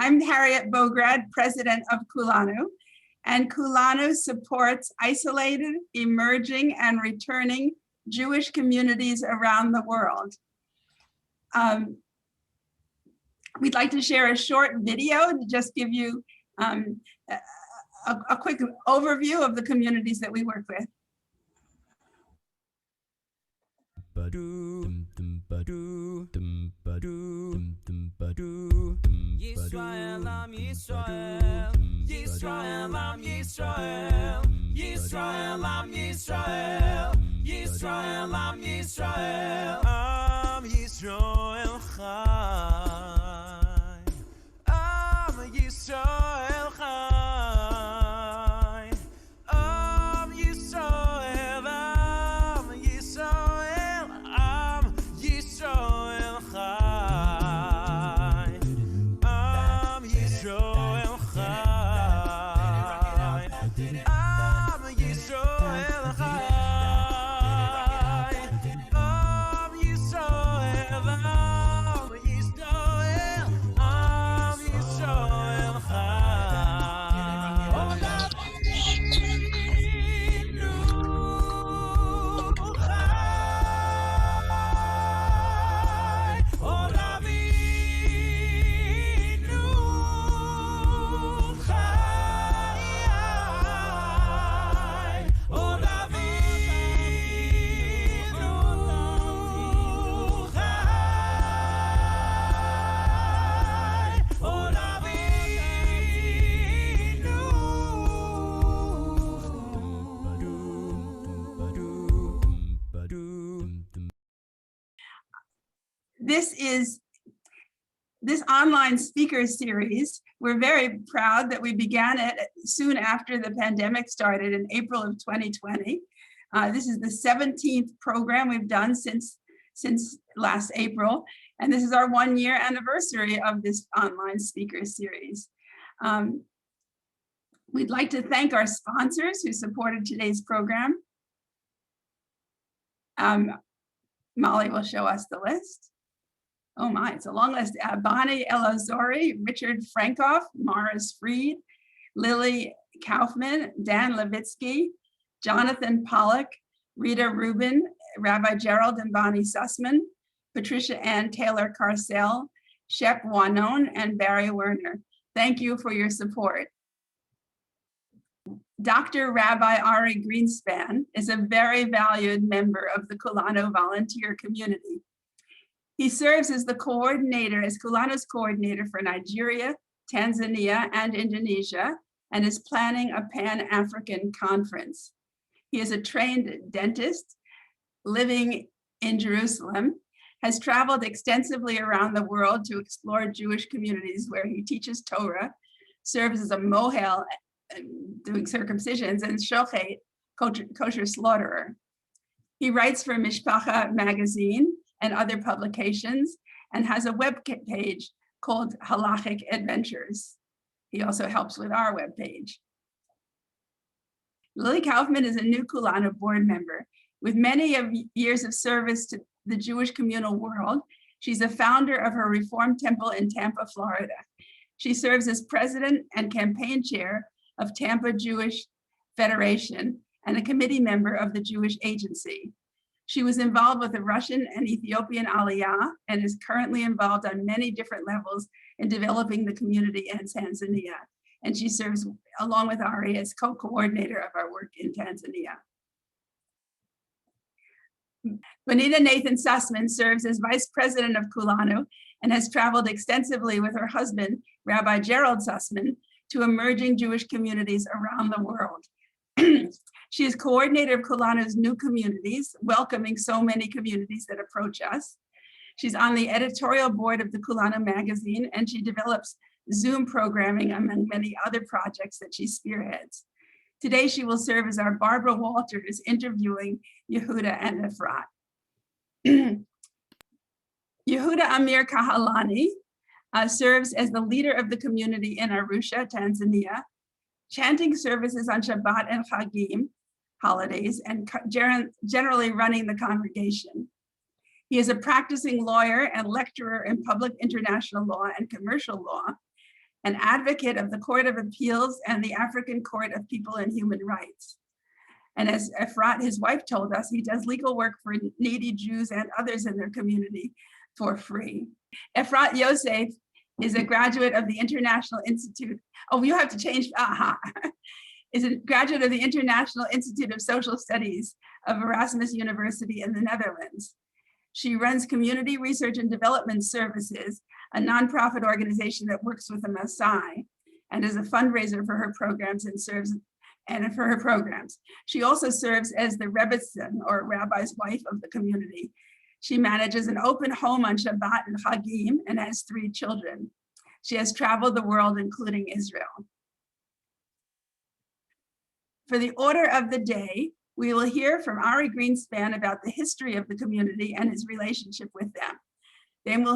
I'm Harriet Bograd, president of Kulanu, and Kulanu supports isolated, emerging, and returning Jewish communities around the world. We'd like to share a short video to just give you a quick overview of the communities that we work with. Yisrael, Am Yisrael, Yisrael, Am Yisrael, Yisrael, Am Yisrael, Yisrael, Am Yisrael, Am Yisrael Chai, Am Yisrael Chai, Am Yisrael, Am Yisrael, Am Yisrael Chai, Am Yisrael Chai, Am Yisrael Chai. This online speaker series. We're very proud that we began it soon after the pandemic started in April of 2020. This is the 17th program we've done since last April, and this is our 1-year anniversary of this online speaker series. We'd like to thank our sponsors who supported today's program. Molly will show us the list. Oh my, it's a long list. Bonnie Elazori, Richard Frankoff, Morris Freed, Lili Kaufmann, Dan Levitsky, Jonathan Pollock, Rita Rubin, Rabbi Gerald and Bonnie Sussman, Patricia Ann Taylor Carcel, Shep Wanon, and Barry Werner. Thank you for your support. Dr. Rabbi Ari Greenspan is a very valued member of the Kulanu volunteer community. He serves as the coordinator, as Kulanu's coordinator for Nigeria, Tanzania, and Indonesia, and is planning a Pan-African conference. He is a trained dentist living in Jerusalem, has traveled extensively around the world to explore Jewish communities where he teaches Torah, serves as a mohel, doing circumcisions, and shochet, kosher slaughterer. He writes for Mishpacha magazine and other publications, and has a web page called Halachic Adventures. He also helps with our web page. Lili Kaufmann is a new Kulanu board member. With many years of service to the Jewish communal world, she's a founder of her Reform Temple in Tampa, Florida. She serves as president and campaign chair of Tampa Jewish Federation and a committee member of the Jewish Agency. She was involved with the Russian and Ethiopian Aliyah and is currently involved on many different levels in developing the community in Tanzania. And she serves along with Ari as co-coordinator of our work in Tanzania. Bonita Nathan Sussman serves as vice president of Kulanu and has traveled extensively with her husband, Rabbi Gerald Sussman, to emerging Jewish communities around the world. She is coordinator of Kulanu's new communities, welcoming so many communities that approach us. She's on the editorial board of the Kulanu magazine, and she develops Zoom programming among many other projects that she spearheads. Today, she will serve as our Barbara Walters interviewing Yehudah and Efrat. Yehudah Amir Kahalani serves as the leader of the community in Arusha, Tanzania, chanting services on Shabbat and Chagim, holidays, and generally running the congregation. He is a practicing lawyer and lecturer in public international law and commercial law, an advocate of the Court of Appeals and the African Court of People and Human Rights. And as Efrat, his wife, told us, he does legal work for needy Jews and others in their community for free. Efrat Yosef is a graduate of the International Institute. Oh, you have to change, is a graduate of the International Institute of Social Studies of Erasmus University in the Netherlands. She runs Community Research and Development Services, a nonprofit organization that works with the Maasai, and is a fundraiser for her programs and serves for her programs. She also serves as the Rebbetzin, or rabbi's wife of the community. She manages an open home on Shabbat and Chagim and has 3 children. She has traveled the world, including Israel. For the order of the day, we will hear from Ari Greenspan about the history of the community and his relationship with them. Then we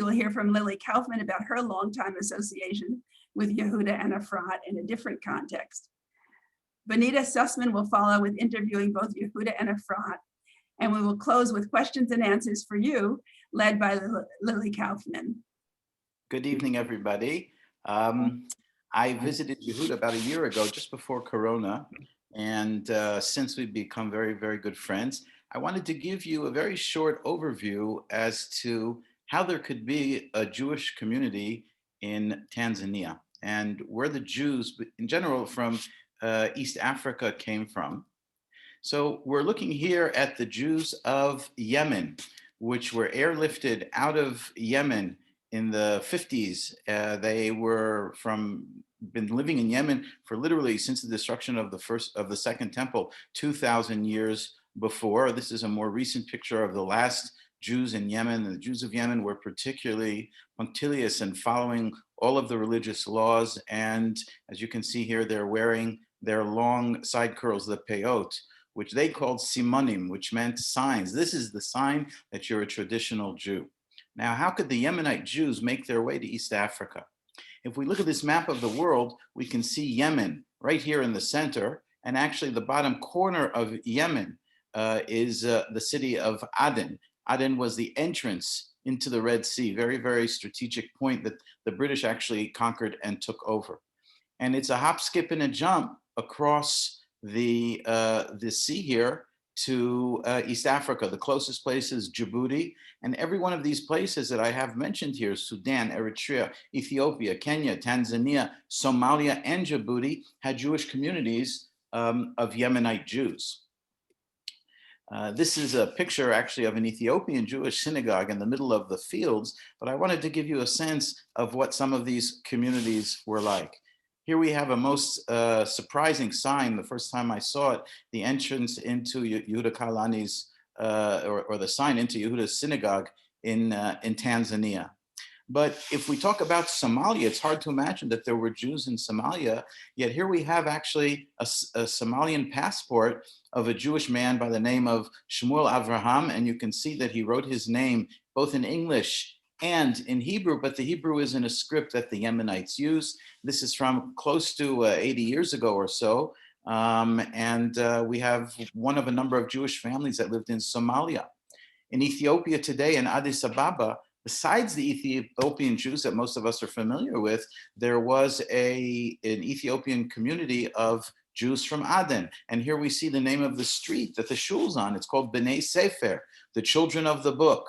will hear from Lili Kaufmann about her longtime association with Yehudah and Efrat in a different context. Bonita Sussman will follow with interviewing both Yehudah and Efrat, and we will close with questions and answers for you, led by Lili Kaufmann. Good evening, everybody. I visited Yehudah about a year ago, just before Corona, and since we've become very, very good friends, I wanted to give you a very short overview as to how there could be a Jewish community in Tanzania and where the Jews, in general, from East Africa came from. So we're looking here at the Jews of Yemen, which were airlifted out of Yemen in the 50s. They were been living in Yemen for literally since the destruction of the Second Temple 2,000 years before. This is a more recent picture of the last Jews in Yemen. The Jews of Yemen were particularly punctilious in following all of the religious laws. And as you can see here, they're wearing their long side curls, the peyot, which they called simonim, which meant signs. This is the sign that you're a traditional Jew. Now, how could the Yemenite Jews make their way to East Africa? If we look at this map of the world, we can see Yemen right here in the center, and actually the bottom corner of Yemen is the city of Aden. Aden was the entrance into the Red Sea, very, very strategic point that the British actually conquered and took over. And it's a hop, skip, and a jump across the sea here to East Africa. The closest place is Djibouti, and every one of these places that I have mentioned here, Sudan, Eritrea, Ethiopia, Kenya, Tanzania, Somalia, and Djibouti, had Jewish communities of Yemenite Jews. This is a picture actually of an Ethiopian Jewish synagogue in the middle of the fields, but I wanted to give you a sense of what some of these communities were like. Here we have a most surprising sign. The first time I saw it, the entrance into Yehudah Kahalani's, or the sign into Yehudah's synagogue in Tanzania. But if we talk about Somalia, it's hard to imagine that there were Jews in Somalia, yet here we have actually a Somalian passport of a Jewish man by the name of Shmuel Avraham, and you can see that he wrote his name both in English and in Hebrew, but the Hebrew is in a script that the Yemenites use. This is from close to 80 years ago or so, and we have one of a number of Jewish families that lived in Somalia. In Ethiopia today, in Addis Ababa, besides the Ethiopian Jews that most of us are familiar with, there was an Ethiopian community of Jews from Aden. And here we see the name of the street that the shul's on. It's called Bnei Sefer, the children of the book.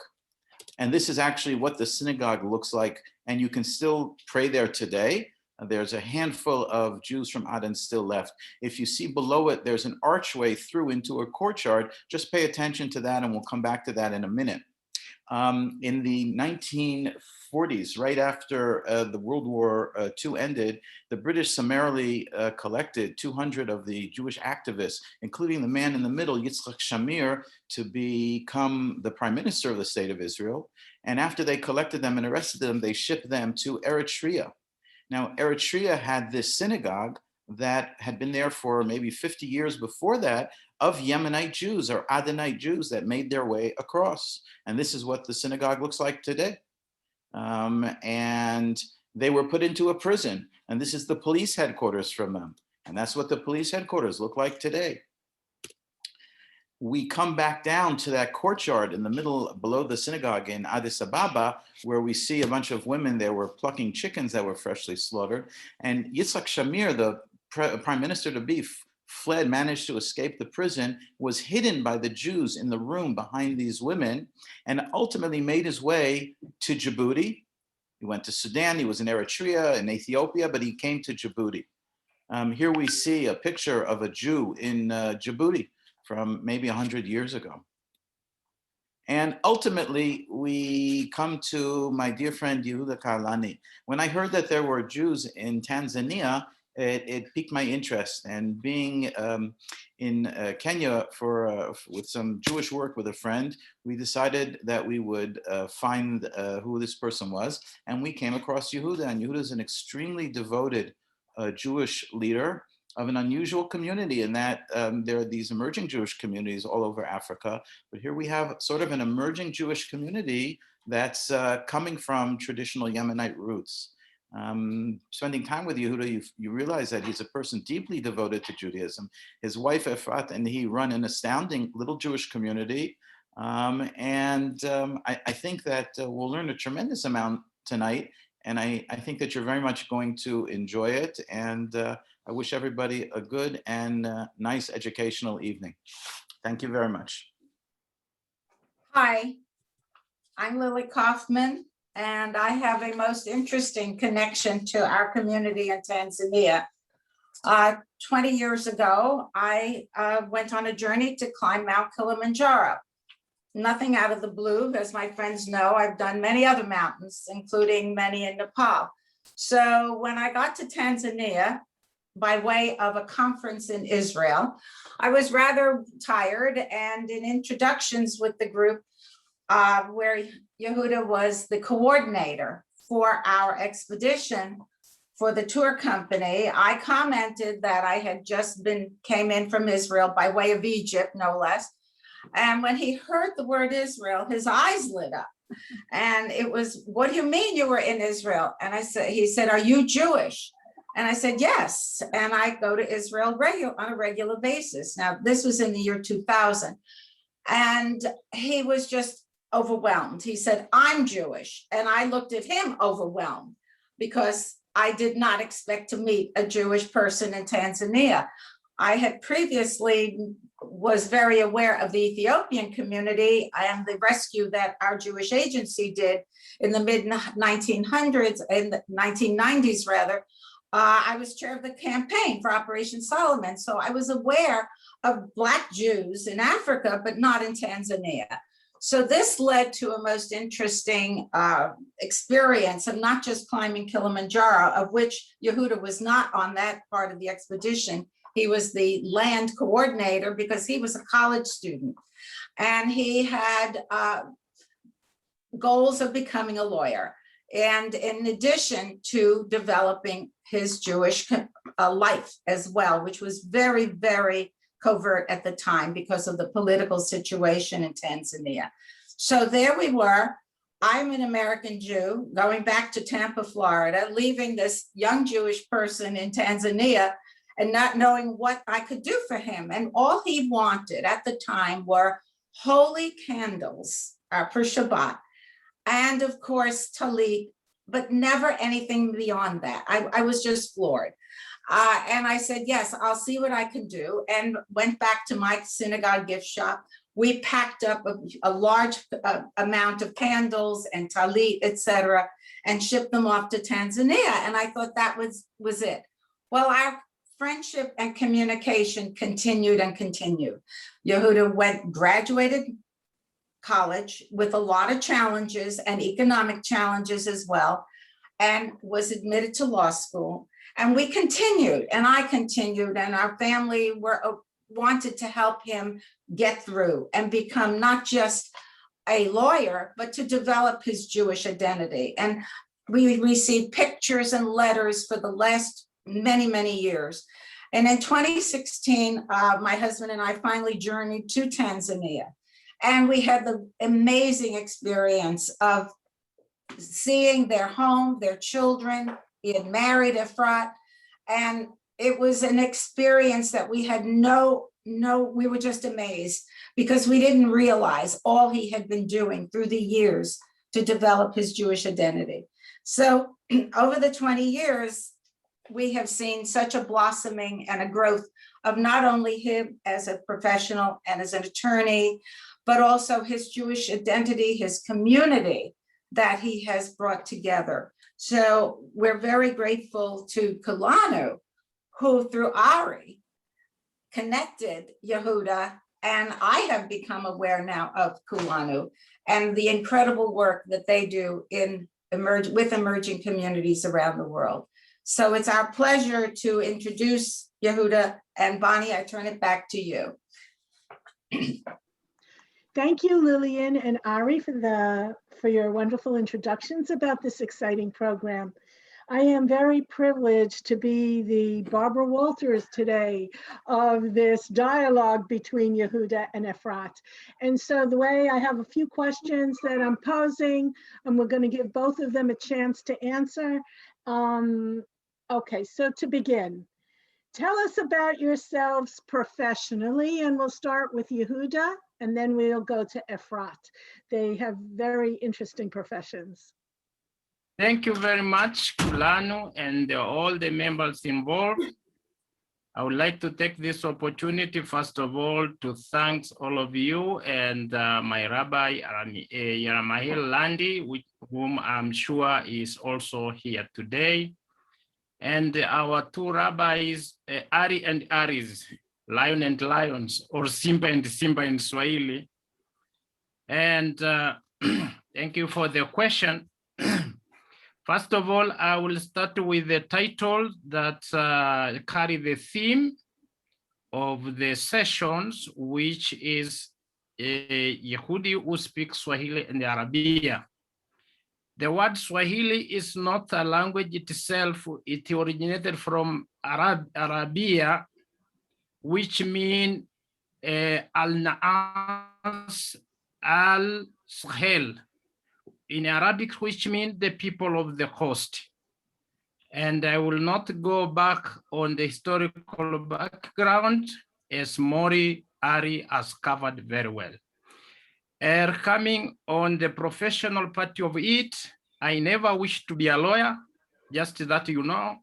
And this is actually what the synagogue looks like. And you can still pray there today. There's a handful of Jews from Aden still left. If you see below it, there's an archway through into a courtyard. Just pay attention to that, and we'll come back to that in a minute. In the 1940s, right after the World War II ended, the British summarily collected 200 of the Jewish activists, including the man in the middle, Yitzchak Shamir, to become the prime minister of the state of Israel. And after they collected them and arrested them, they shipped them to Eritrea. Now, Eritrea had this synagogue that had been there for maybe 50 years before that, of Yemenite Jews or Adenite Jews that made their way across. And this is what the synagogue looks like today. And they were put into a prison. And this is the police headquarters from them. And that's what the police headquarters look like today. we come back down to that courtyard in the middle below the synagogue in Addis Ababa, where we see a bunch of women there were plucking chickens that were freshly slaughtered. And Yitzhak Shamir, the prime minister to be, fled, managed to escape the prison, was hidden by the Jews in the room behind these women, and ultimately made his way to Djibouti. He went to Sudan, he was in Eritrea, in Ethiopia, but he came to Djibouti. Here we see a picture of a Jew in Djibouti from maybe 100 years ago. And ultimately, we come to my dear friend Yehudah Kahalani. When I heard that there were Jews in Tanzania, it piqued my interest. And being in Kenya with some Jewish work with a friend, we decided that we would find who this person was. And we came across Yehudah, and Yehudah is an extremely devoted Jewish leader of an unusual community in that there are these emerging Jewish communities all over Africa. But here we have sort of an emerging Jewish community that's coming from traditional Yemenite roots. Spending time with Yehudah, you realize that he's a person deeply devoted to Judaism. His wife Efrat and he run an astounding little Jewish community. I think that we'll learn a tremendous amount tonight. And I think that you're very much going to enjoy it. And I wish everybody a good and nice educational evening. Thank you very much. Hi, I'm Lili Kaufmann, and I have a most interesting connection to our community in Tanzania. 20 years ago, I went on a journey to climb Mount Kilimanjaro. Nothing out of the blue, as my friends know, I've done many other mountains, including many in Nepal. So when I got to Tanzania, by way of a conference in Israel, I was rather tired, and in introductions with the group where Yehudah was the coordinator for our expedition for the tour company, I commented that I had just came in from Israel by way of Egypt, no less. And when he heard the word Israel, his eyes lit up. And it was, what do you mean you were in Israel? And he said, are you Jewish? And I said, yes. And I go to Israel on a regular basis. Now, this was in the year 2000. And he was just overwhelmed. He said, I'm Jewish. And I looked at him overwhelmed because I did not expect to meet a Jewish person in Tanzania. I had previously was very aware of the Ethiopian community and the rescue that our Jewish agency did in the mid 1900s, in the 1990s rather. I was chair of the campaign for Operation Solomon. So I was aware of Black Jews in Africa, but not in Tanzania. So this led to a most interesting experience of not just climbing Kilimanjaro, of which Yehudah was not on that part of the expedition. He was the land coordinator because he was a college student. And he had goals of becoming a lawyer. And in addition to developing his Jewish life as well, which was very, very covert at the time because of the political situation in Tanzania. So there we were. I'm an American Jew going back to Tampa, Florida, leaving this young Jewish person in Tanzania and not knowing what I could do for him. And all he wanted at the time were holy candles for Shabbat. And of course, talit, but never anything beyond that. I was just floored. And I said, yes, I'll see what I can do, and went back to my synagogue gift shop. We packed up a large amount of candles and talit, etc., and shipped them off to Tanzania. And I thought that was it. Well, our friendship and communication continued and continued. Yehudah graduated college with a lot of challenges and economic challenges as well, and was admitted to law school. And we continued, and I continued, and our family wanted to help him get through and become not just a lawyer, but to develop his Jewish identity. And we received pictures and letters for the last many, many years. And in 2016, my husband and I finally journeyed to Tanzania. And we had the amazing experience of seeing their home, their children. He had married Efrat, and it was an experience that we had we were just amazed because we didn't realize all he had been doing through the years to develop his Jewish identity. So over the 20 years, we have seen such a blossoming and a growth of not only him as a professional and as an attorney, but also his Jewish identity, his community that he has brought together. So we're very grateful to Kulanu, who through Ari connected Yehudah, and I have become aware now of Kulanu and the incredible work that they do with emerging communities around the world. So it's our pleasure to introduce Yehudah, and Bonnie, I turn it back to you. Thank you, Lillian and Ari, for your wonderful introductions about this exciting program. I am very privileged to be the Barbara Walters today of this dialogue between Yehudah and Efrat. And so the way I have a few questions that I'm posing, and we're going to give both of them a chance to answer. Okay, so to begin, tell us about yourselves professionally, and we'll start with Yehudah, and then we'll go to Efrat. They have very interesting professions. Thank you very much, Kulanu, and all the members involved. I would like to take this opportunity, first of all, to thank all of you and my Rabbi, Yeramahil Landi, whom I'm sure is also here today. And our two rabbis, Ari and Aris, Lion and Lions, or Simba and Simba in Swahili. And thank you for the question. First of all, I will start with the title that carry the theme of the sessions, which is Yehudi who speaks Swahili and Arabia. The word Swahili is not a language itself. It originated from Arabia, which means al-Na'as al-Sahel. In Arabic, which means the people of the coast. And I will not go back on the historical background, as Mori Ari has covered very well. Coming on the professional part of it, I never wished to be a lawyer, just that you know.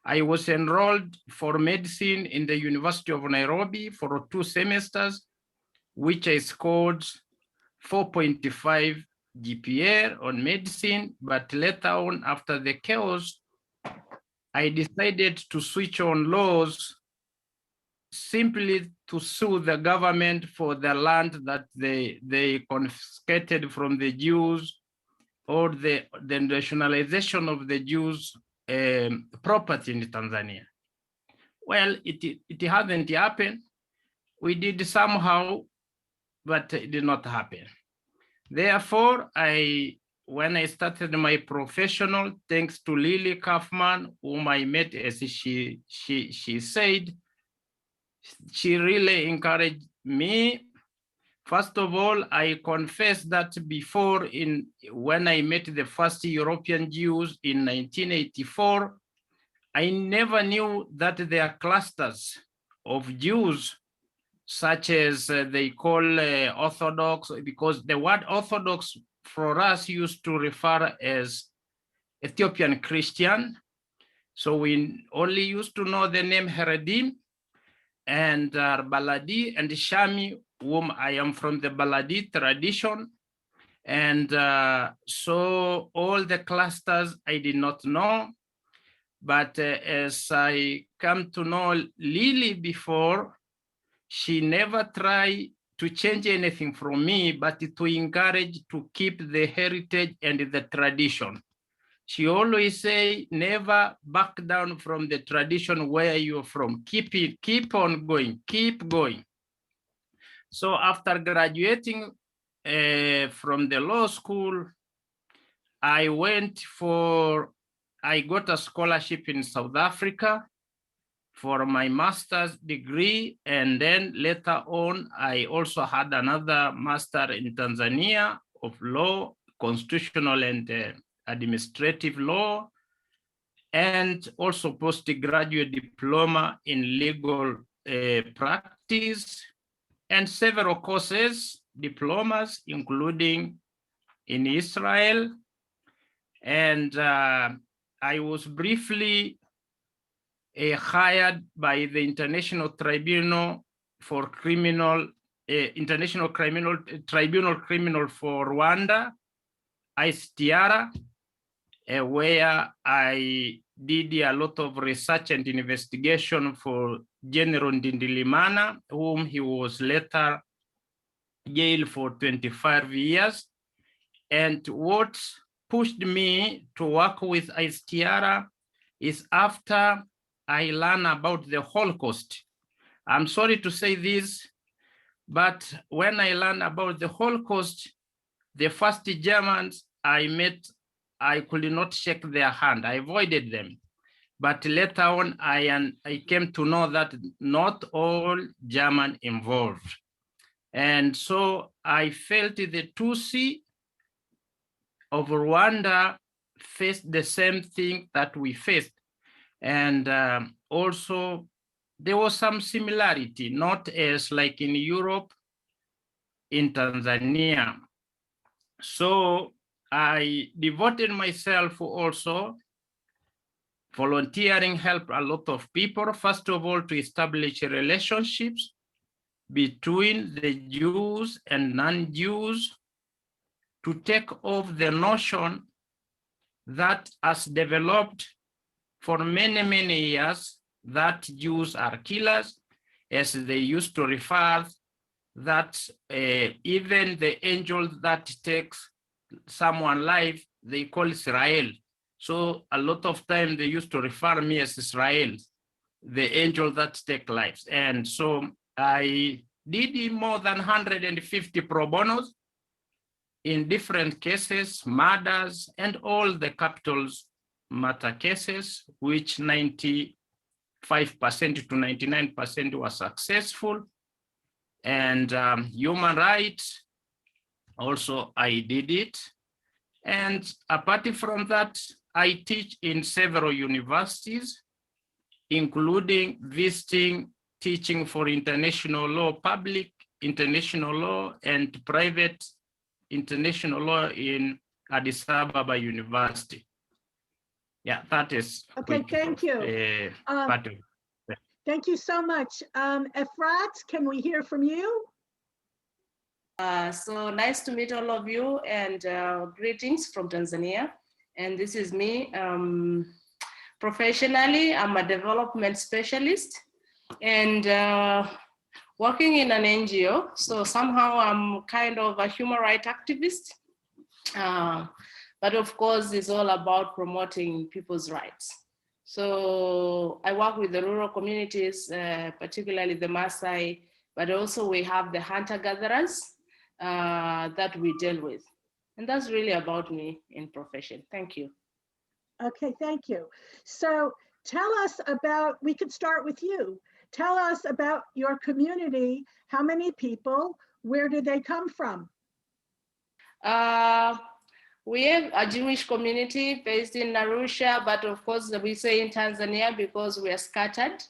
I was enrolled for medicine in the University of Nairobi for 2 semesters, which I scored 4.5 GPA on medicine, but later on, after the chaos, I decided to switch on laws simply to sue the government for the land that they confiscated from the Jews, or the nationalization of the Jews' property in Tanzania. Well, it hasn't happened. We did somehow, but it did not happen. Therefore, when I started my professional, thanks to Lili Kaufmann, whom I met, as she said, she really encouraged me. First of all, I confess that before, when I met the first European Jews in 1984, I never knew that there are clusters of Jews, such as they call Orthodox, because the word Orthodox for us used to refer as Ethiopian Christian. So we only used to know the name Haredim and Baladi and Shami, whom I am from the Baladi tradition. And so all the clusters I did not know. But as I come to know Lili before, she never tried to change anything from me, but to encourage to keep the heritage and the tradition. She always say, never back down from the tradition where you're from. Keep on going, keep going. So after graduating from the law school, I got a scholarship in South Africa for my master's degree. And then later on, I also had another master in Tanzania of law, constitutional and administrative law. and also postgraduate diploma in legal practice, and several courses, diplomas, including in Israel. And I was briefly hired by the International Tribunal for Criminal, International Tribunal Criminal for Rwanda, ICTR, where I did a lot of research and investigation for General Ndindilimana, whom he was later jailed for 25 years. And what pushed me to work with ICTR is after I learned about the Holocaust. I'm sorry to say this, but when I learned about the Holocaust, the first Germans I met, I could not shake their hand. I avoided them. But later on, I came to know that not all German involved. And so I felt the Tutsi of Rwanda faced the same thing that we faced. And also there was some similarity, not as like in Europe, in Tanzania. So I devoted myself also volunteering, help a lot of people, first of all, to establish relationships between the Jews and non-Jews, to take off the notion that has developed for many, many years that Jews are killers, as they used to refer that even the angel that takes someone's life, they call Israel. So a lot of time they used to refer me as Israel, the angel that take lives. And so I did more than 150 pro bonos in different cases, murders, and all the capital matter cases, which 95% to 99% were successful. And human rights, also I did it. And apart from that, I teach in several universities, including visiting, teaching for international law, public international law, and private international law in Addis Ababa University. Yeah, that is. Okay, thank you. Thank you so much. Efrat, can we hear from you? So nice to meet all of you, and greetings from Tanzania. And this is me. Professionally, I'm a development specialist and working in an NGO. So somehow I'm kind of a human rights activist. But of course, it's all about promoting people's rights. So I work with the rural communities, particularly the Maasai, but also we have the hunter-gatherers that we deal with. And that's really about me in profession. Thank you. Okay, thank you. So tell us about, we could start with you. Tell us about your community. How many people? Where did they come from? We have a Jewish community based in Arusha, but of course we say in Tanzania because we are scattered.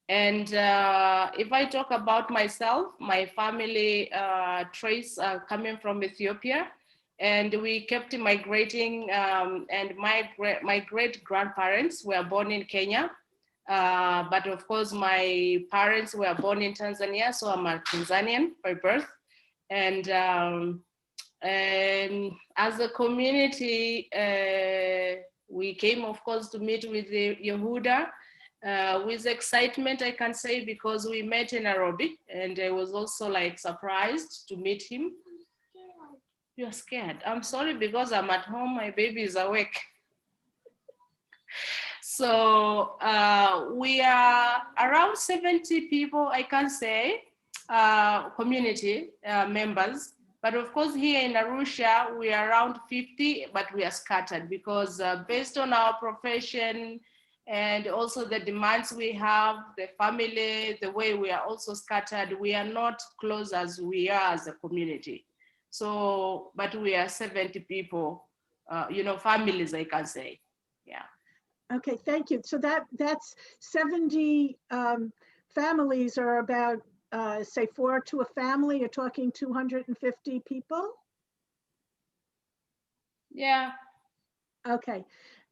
And if I talk about myself, my family trace coming from Ethiopia, and we kept migrating, and my great-grandparents were born in Kenya. But of course, my parents were born in Tanzania, so I'm a Tanzanian by birth. And as a community, we came, of course, to meet with the Yehudah with excitement, I can say, because we met in Nairobi, and I was also like surprised to meet him. You're scared. I'm sorry, because I'm at home, my baby is awake. So we are around 70 people, I can say, community members. But of course, here in Arusha, we are around 50, but we are scattered because based on our profession and also the demands we have, the family, the way we are also scattered, we are not close as we are as a community. So, but we are 70 people, you know, families, I can say, yeah. Okay, thank you. So that's 70 families, or about say 4 to a family. You're talking 250 people. Yeah. Okay.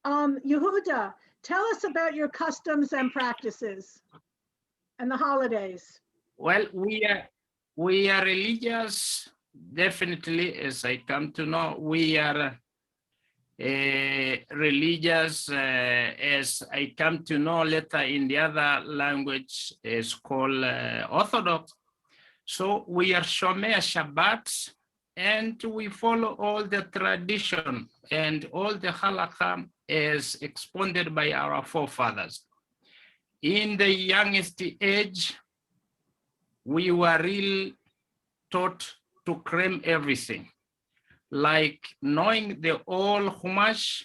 Yehudah, tell us about your customs and practices and the holidays. Well, we are religious, definitely, as I come to know. We are religious, as I come to know later in the other language is called Orthodox. So we are Shomer Shabbat, and we follow all the tradition and all the halakha as expounded by our forefathers. In the youngest age, we were really taught to cram everything, like knowing the whole Chumash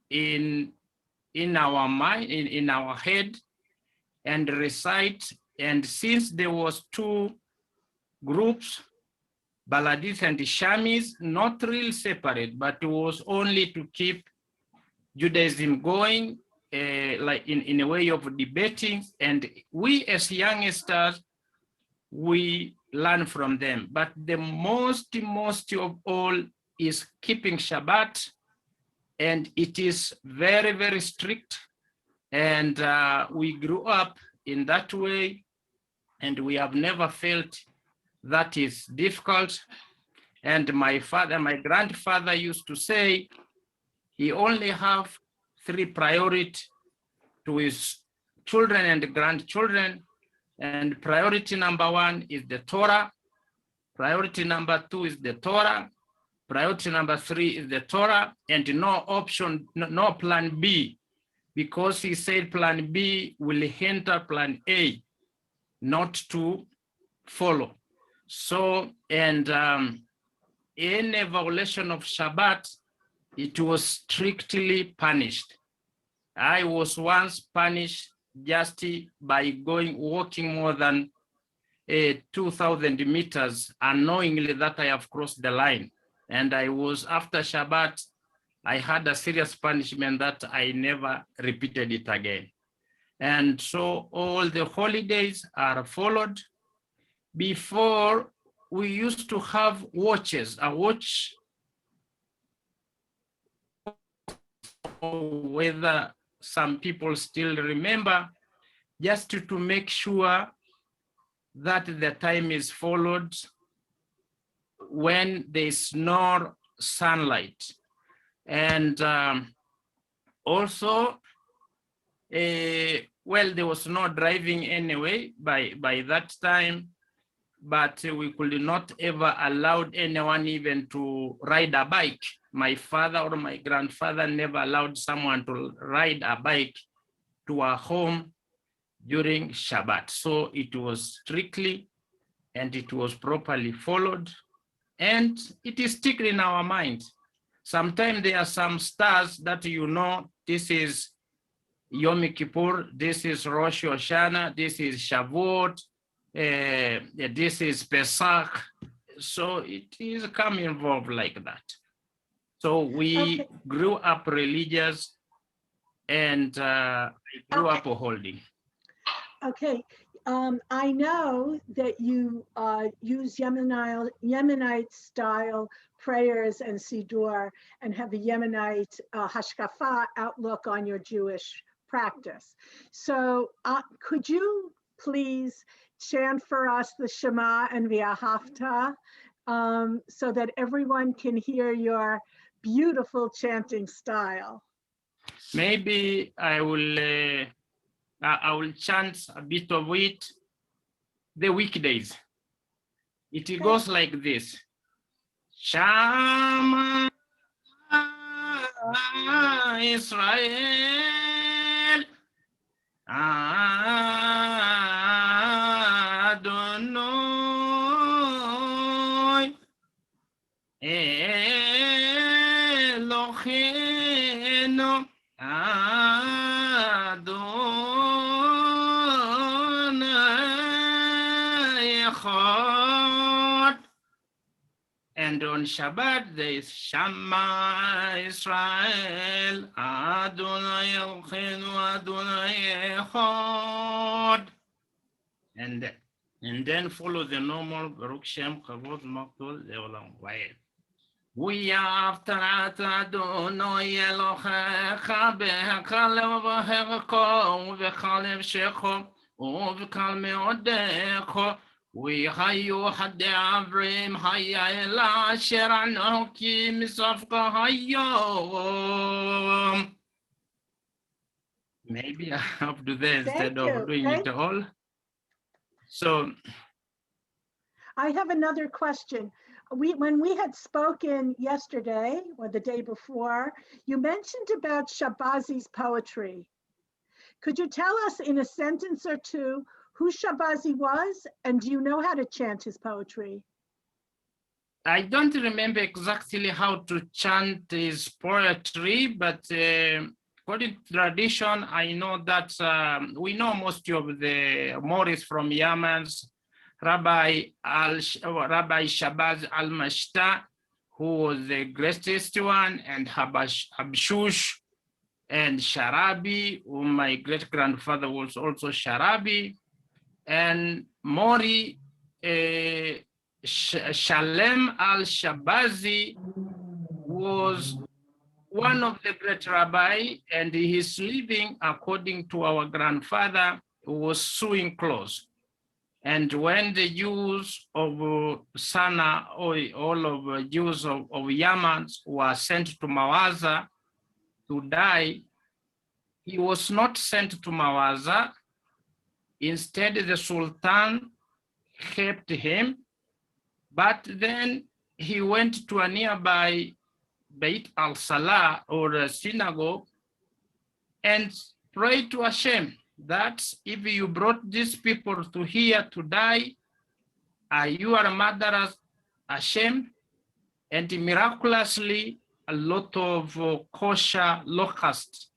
in our mind, in our head, and recite. And since there was 2 groups, Baladis and the Shamis, not real separate, but it was only to keep Judaism going, like in a way of debating. And we as youngsters, we learn from them. But the most of all is keeping Shabbat, and it is very, very strict. And we grew up in that way, and we have never felt that is difficult. And my grandfather used to say he only have 3 priorities to his children and grandchildren. And priority number 1 is the Torah. Priority number 2 is the Torah. Priority number 3 is the Torah, and no option, no plan B, because he said plan B will hinder plan A not to follow. So, and any violation of Shabbat, it was strictly punished. I was once punished just by walking more than 2,000 meters, unknowingly that I have crossed the line. And I was, after Shabbat, I had a serious punishment that I never repeated it again. And so all the holidays are followed. Before, we used to have watches, a watch, whether some people still remember, just to make sure that the time is followed when there's no sunlight. And also, well, there was no driving anyway by that time, but we could not ever allow anyone even to ride a bike. My father or my grandfather never allowed someone to ride a bike to a home during Shabbat. So it was strictly, and it was properly followed, and it is still in our mind. Sometimes there are some stars that this is Yom Kippur, this is Rosh Hashanah, this is Shavuot, this is Pesach. So it is come involved like that. So we grew up religious, and grew up holding. Okay, I know that you use Yemenite style prayers and Siddur, and have a Yemenite hashkafa outlook on your Jewish practice. So could you please chant for us the Shema and V'ahavta, so that everyone can hear your beautiful chanting style? Maybe I will chant a bit of it the weekdays. It goes like this. Shama Israel Adonai Eloheinu Adonai Echad. And on Shabbat, there is Shema Israel, Adonai Eloheinu, Adonai Echad. And then follow the normal Baruch Shem Kavod Makdol Leolam Vaed. We are after Adonai Elohecha behekal levaherko uvechal nefshecho uvekal meodecho. We hayu hade avrim haya ela asher anoki misafka hayom. Maybe I have to do that instead of doing it all. So I have another question. When we had spoken yesterday or the day before, you mentioned about Shabazi's poetry. Could you tell us in a sentence or two who Shabazi was, and do you know how to chant his poetry? I don't remember exactly how to chant his poetry, but according to tradition, I know that we know most of the Morris from Yemen's Rabbi Shabaz al-Mashta, who was the greatest one, and Habshush and Sharabi, who my great-grandfather was also Sharabi, and Mori Shalem al-Shabazi was one of the great rabbi, and his living, according to our grandfather, was sewing clothes. And when the Jews of Sana, or all of Jews of Yemen were sent to Mawaza to die, he was not sent to Mawaza. Instead, the Sultan kept him, but then he went to a nearby Beit al-Salah, or a synagogue, and prayed to Hashem that if you brought these people to here to die, you are murderers, Hashem. And miraculously, a lot of kosher locusts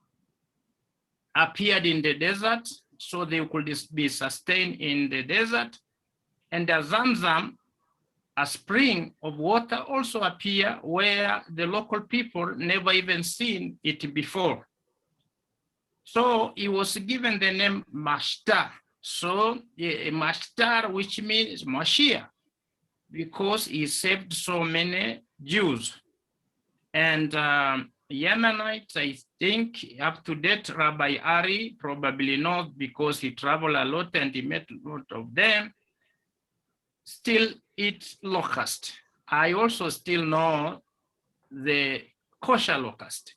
appeared in the desert, so they could be sustained in the desert. And the Zamzam, a spring of water, also appeared where the local people never even seen it before. So he was given the name Mashtar. So Mashtar, which means Mashiach, because he saved so many Jews. And Yemenites, I think, up to date, Rabbi Ari probably not, because he traveled a lot and he met a lot of them, still eat locust. I also still know the kosher locust.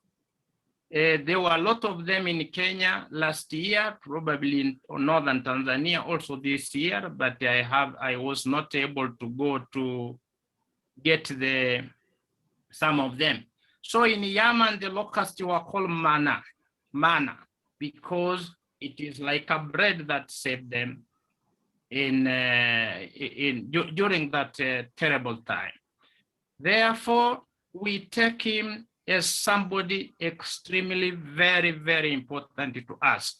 There were a lot of them in Kenya last year, probably in northern Tanzania also this year, but I was not able to go to get some of them. So in Yemen, the locusts were called manna, because it is like a bread that saved them during that terrible time. Therefore, we take him as somebody extremely, very, very important to us.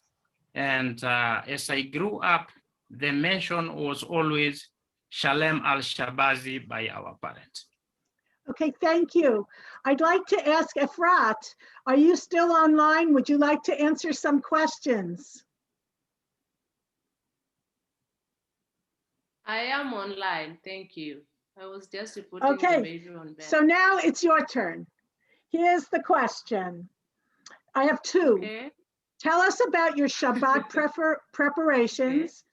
And as I grew up, the mention was always Shalem al-Shabazi by our parents. Okay, thank you. I'd like to ask Efrat, are you still online? Would you like to answer some questions? I am online, thank you. I was just putting the baby on bed. So now it's your turn. Here's the question. I have two. Okay. Tell us about your Shabbat preparations.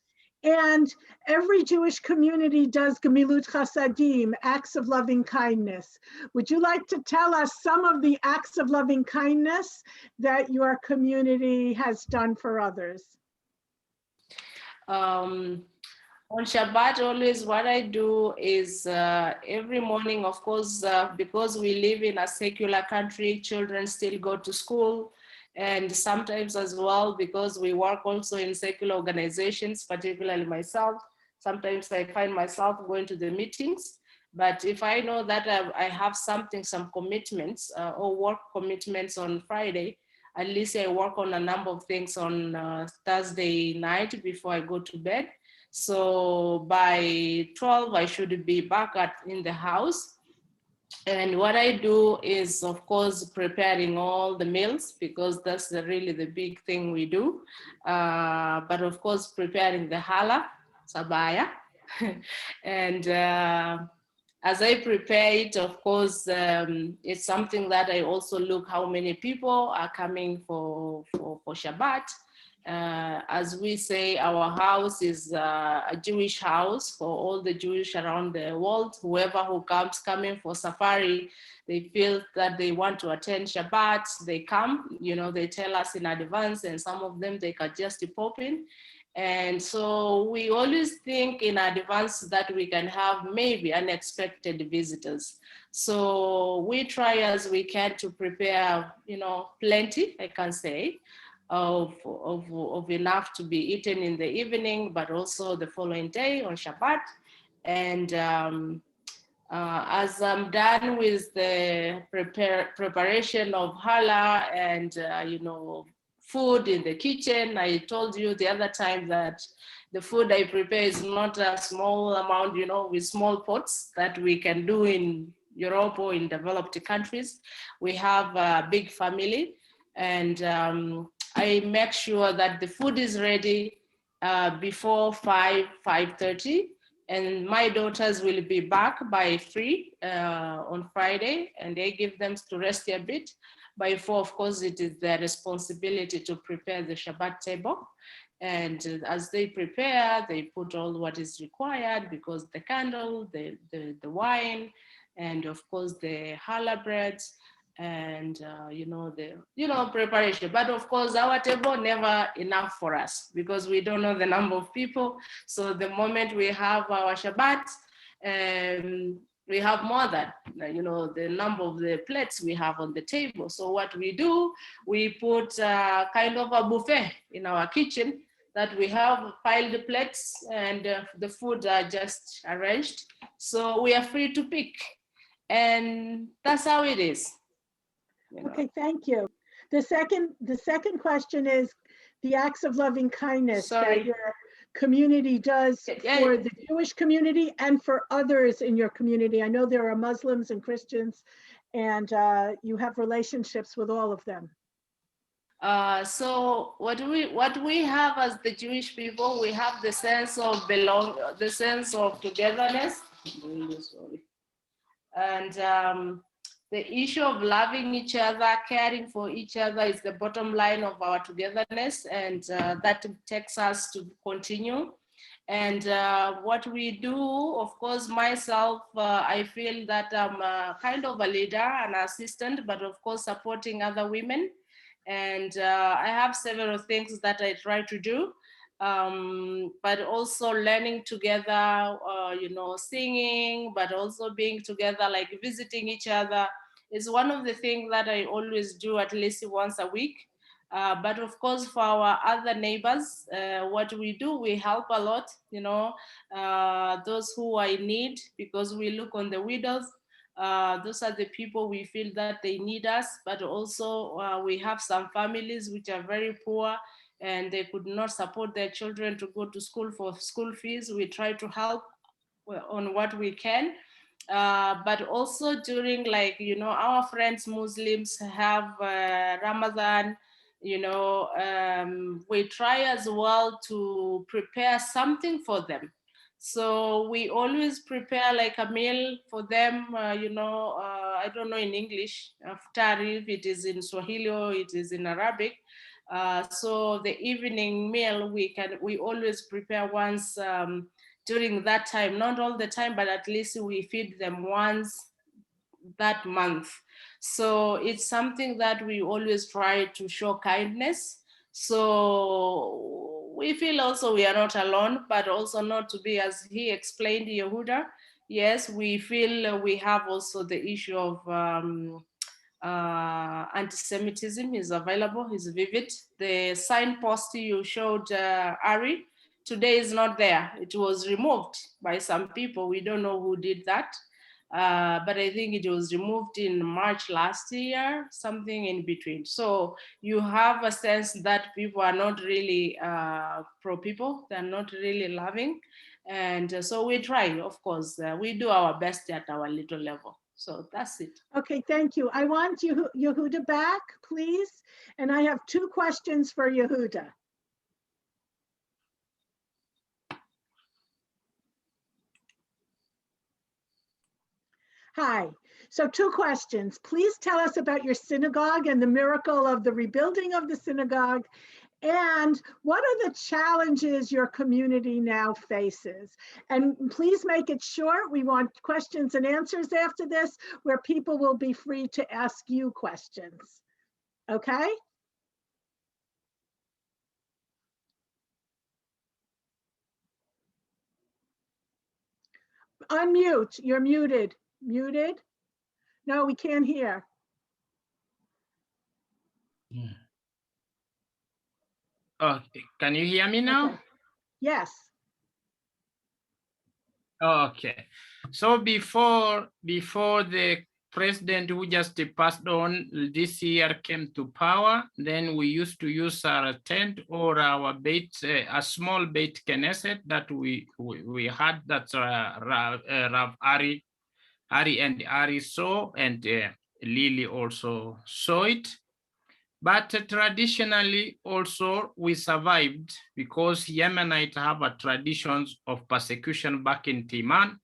And every Jewish community does Gemilut Chasadim, acts of loving kindness. Would you like to tell us some of the acts of loving kindness that your community has done for others? On Shabbat, always what I do is every morning, of course, because we live in a secular country, children still go to school. And sometimes as well, because we work also in secular organizations, particularly myself, sometimes I find myself going to the meetings. But if I know that I have some commitments or work commitments on Friday, at least I work on a number of things on Thursday night before I go to bed. So by 12, I should be back in the house. And what I do is, of course, preparing all the meals, because that's really the big thing we do. But of course, preparing the challah, sabaya. And as I prepare it, of course, it's something that I also look how many people are coming for Shabbat. As we say, our house is a Jewish house for all the Jewish around the world. Whoever who coming for safari, they feel that they want to attend Shabbat, they come, they tell us in advance, and some of them, they can just pop in. And so we always think in advance that we can have maybe unexpected visitors. So we try as we can to prepare, plenty, I can say, of enough to be eaten in the evening, but also the following day on Shabbat. And as I'm done with the preparation of challah and, food in the kitchen, I told you the other time that the food I prepare is not a small amount, with small pots that we can do in Europe or in developed countries. We have a big family, and I make sure that the food is ready before 5:30, and my daughters will be back by 3 on Friday, and they give them to rest a bit. By 4, of course, it is their responsibility to prepare the Shabbat table. And as they prepare, they put all what is required, because the candle, the wine, and of course the challah breads, and preparation. But of course, our table never enough for us, because we don't know the number of people. So the moment we have our Shabbat, we have more than the number of the plates we have on the table. So what we do, we put kind of a buffet in our kitchen, that we have piled plates, and the food are just arranged. So we are free to pick, and that's how it is. Okay, thank you. The second question is the acts of loving kindness that your community does for the Jewish community and for others in your community. I know there are Muslims and Christians, and you have relationships with all of them. So what we have as the Jewish people, we have the sense of the sense of togetherness, and the issue of loving each other, caring for each other is the bottom line of our togetherness, and that takes us to continue. And what we do, of course, myself, I feel that I'm kind of a leader, an assistant, but of course supporting other women. And I have several things that I try to do, but also learning together, singing, but also being together, like visiting each other is one of the things that I always do at least once a week. But of course, for our other neighbors, what we do, we help a lot, those who are in need, because we look on the widows. Those are the people we feel that they need us, but also we have some families which are very poor and they could not support their children to go to school for school fees. We try to help on what we can. But also during, our friends Muslims have Ramadan, we try as well to prepare something for them. So we always prepare like a meal for them, I don't know in English, iftari, if it is in Swahili or it is in Arabic. So the evening meal, we always prepare once during that time, not all the time, but at least we feed them once that month. So it's something that we always try to show kindness. So we feel also we are not alone, but also not to be, as he explained, Yehudah. Yes, we feel we have also the issue of anti-Semitism is available, is vivid. The signpost you showed, Ari, today is not there. It was removed by some people. We don't know who did that. But I think it was removed in March last year, something in between. So you have a sense that people are not really pro-people, they're not really loving. And so we try, of course, we do our best at our little level. So that's it. Okay, thank you. I want Yehudah back, please. And I have 2 questions for Yehudah. Hi. So 2 questions. Please tell us about your synagogue and the miracle of the rebuilding of the synagogue. And what are the challenges your community now faces? And please make it short. We want questions and answers after this, where people will be free to ask you questions. Okay? Unmute. You're muted. Muted? No, we can't hear. Okay, can you hear me now? Okay. Yes. Okay, so before the president who just passed on this year came to power, then we used to use our tent or our bait, a small bait Knesset that we had, that's Rav Ari and Ari saw, and Lili also saw it. But traditionally also we survived because Yemenites have a traditions of persecution back in Timan.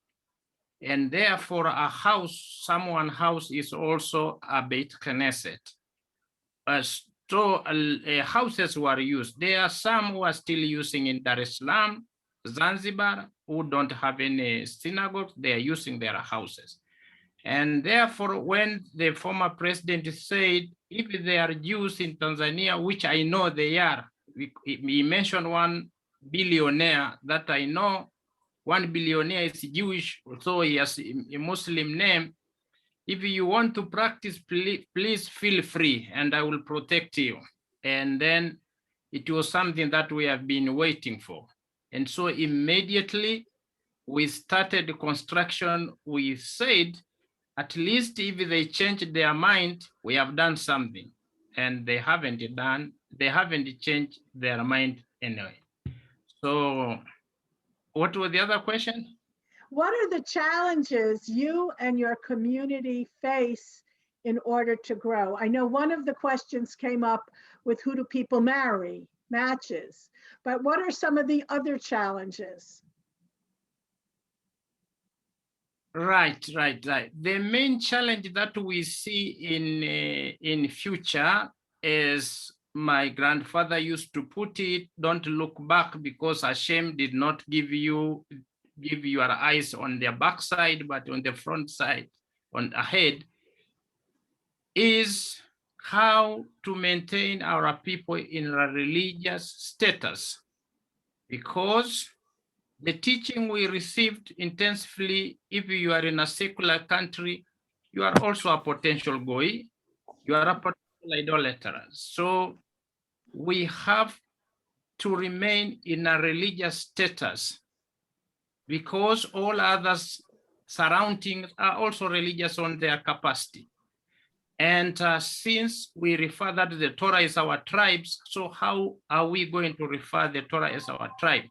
And therefore a house, someone's house is also a Beit Knesset. So houses were used. There are some who are still using in Dar es Salaam, Zanzibar, who don't have any synagogues, they are using their houses. And therefore, when the former president said, if they are Jews in Tanzania, which I know they are, he mentioned one billionaire that I know, one billionaire is Jewish, so he has a Muslim name. If you want to practice, please feel free and I will protect you. And then it was something that we have been waiting for. And so immediately we started the construction. We said, at least if they change their mind, we have done something. And they haven't changed their mind anyway. So what was the other question? What are the challenges you and your community face in order to grow? I know one of the questions came up with who do people marry, matches, but what are some of the other challenges? Right. The main challenge that we see in future is, my grandfather used to put it, don't look back because Hashem did not give your eyes on their backside, but on the front side, on ahead, is how to maintain our people in a religious status. Because the teaching we received intensively, if you are in a secular country, you are also a potential goy, you are a potential idolater. So we have to remain in a religious status because all others surroundings are also religious on their capacity. And since we refer that the Torah is our tribes, so how are we going to refer the Torah as our tribe?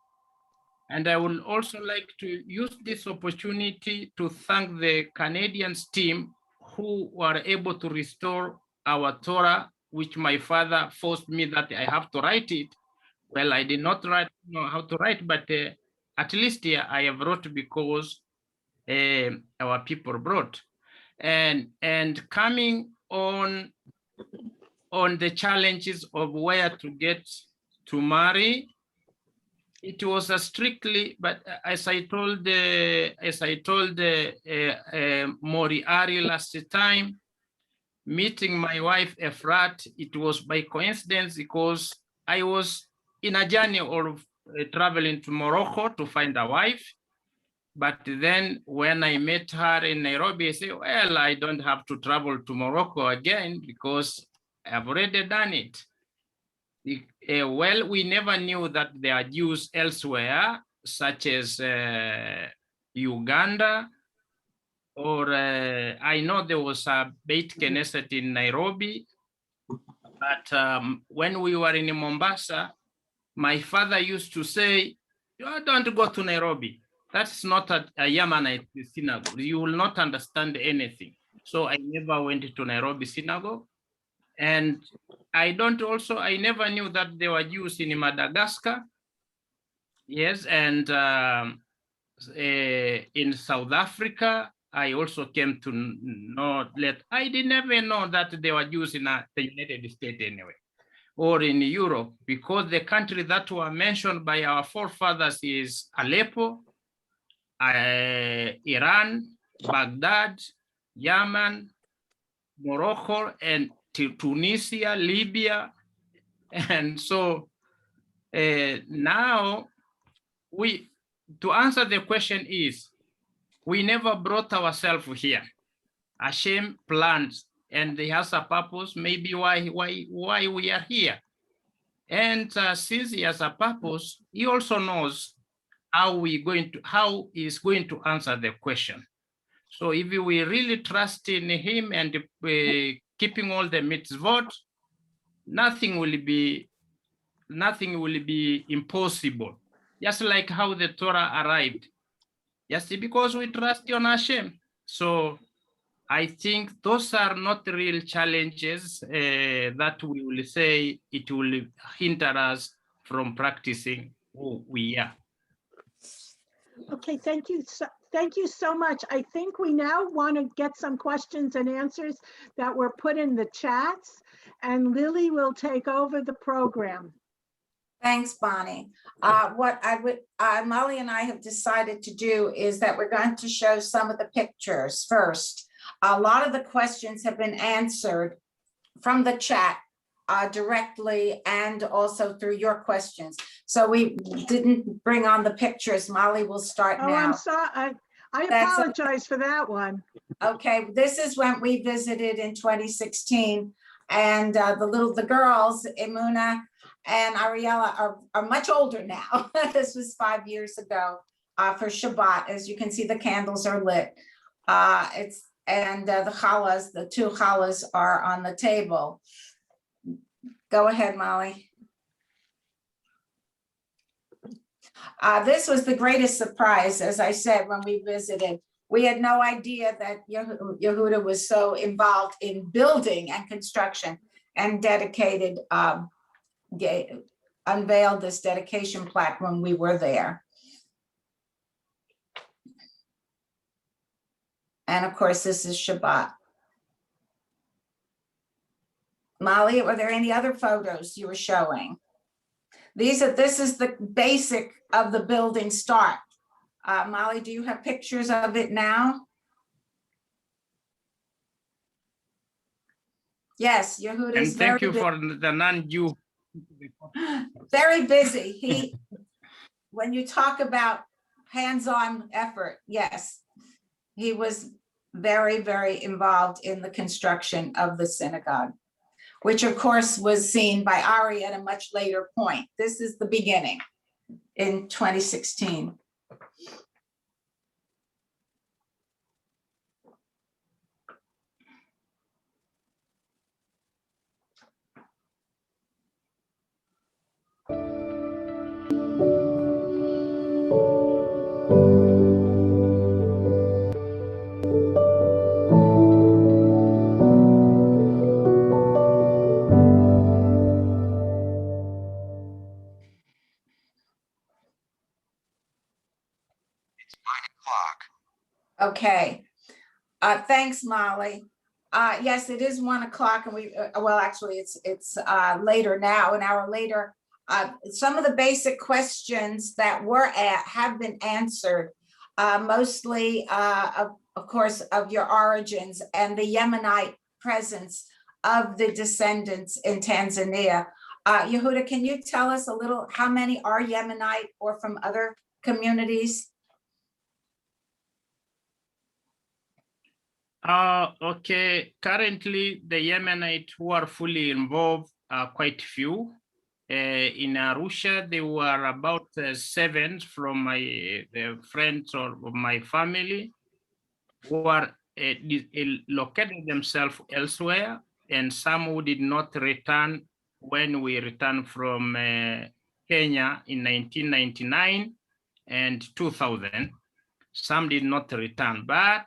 And I would also like to use this opportunity to thank the Canadians team who were able to restore our Torah, which my father forced me that I have to write it. Well, I did not know how to write, but at least I have wrote because our people brought. And coming on the challenges of where to get to marry, it was a strictly, but as I told Moriari last time, meeting my wife Efrat, it was by coincidence because I was in a journey of traveling to Morocco to find a wife. But then when I met her in Nairobi, I said, well, I don't have to travel to Morocco again because I've already done it. Well, we never knew that there are Jews elsewhere, such as Uganda, or I know there was a Beit Knesset in Nairobi, but when we were in Mombasa, my father used to say, don't go to Nairobi. that's not a Yemenite synagogue. You will not understand anything. So I never went to Nairobi synagogue. And I never knew that there were Jews in Madagascar. Yes, and in South Africa, I also came to know that I didn't even know that there were Jews in the United States anyway, or in Europe, because the country that were mentioned by our forefathers is Aleppo, Iran, Baghdad, Yemen, Morocco, and Tunisia, Libya. And so now to answer the question is, we never brought ourselves here. Hashem planned, and he has a purpose, maybe why we are here. And since he has a purpose, he also knows how he's going to answer the question. So if we really trust in him and keeping all the mitzvot, nothing will be impossible. Just like how the Torah arrived, just because we trust on Hashem. So I think those are not real challenges that we will say it will hinder us from practicing who we are. Okay, thank you so much. I think we now want to get some questions and answers that were put in the chats, and Lili will take over the program. Thanks, Bonnie. What Molly and I have decided to do is that we're going to show some of the pictures first. A lot of the questions have been answered from the chat directly and also through your questions. So we didn't bring on the pictures. Molly will start now. Oh, I'm sorry. I apologize for that one. Okay, this is when we visited in 2016, and the girls, Emuna and Ariella, are much older now. This was 5 years ago for Shabbat. As you can see, the candles are lit. The challahs, the two challahs are on the table. Go ahead, Molly. This was the greatest surprise, as I said, when we visited. We had no idea that Yehudah was so involved in building and construction and dedicated, unveiled this dedication plaque when we were there. And of course, this is Shabbat. Molly, were there any other photos you were showing? This is the basic of the building start. Molly, do you have pictures of it now? Yes, Yehudah is very busy. And thank you for the non-Jew. Very busy. When you talk about hands-on effort, yes, he was very, very involved in the construction of the synagogue, which of course was seen by Ari at a much later point. This is the beginning in 2016. Okay, thanks, Molly. Yes, it is 1 o'clock, and we well, actually, it's later now, an hour later. Some of the basic questions that have been answered, mostly, of course, of your origins and the Yemenite presence of the descendants in Tanzania. Yehudah, can you tell us a little how many are Yemenite or from other communities? Okay, currently the Yemenite who are fully involved are quite few. In Arusha, there were about 7 from the friends or my family who are located themselves elsewhere, and some who did not return when we returned from Kenya in 1999. and 2000. Some did not return, but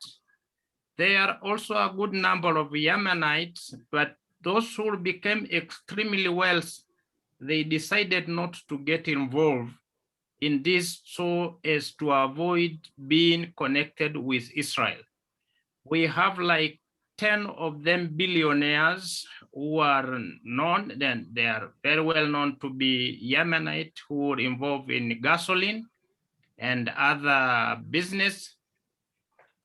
there are also a good number of Yemenites, but those who became extremely wealthy, they decided not to get involved in this so as to avoid being connected with Israel. We have like 10 of them billionaires who are known, then they are very well known to be Yemenite who were involved in gasoline and other business,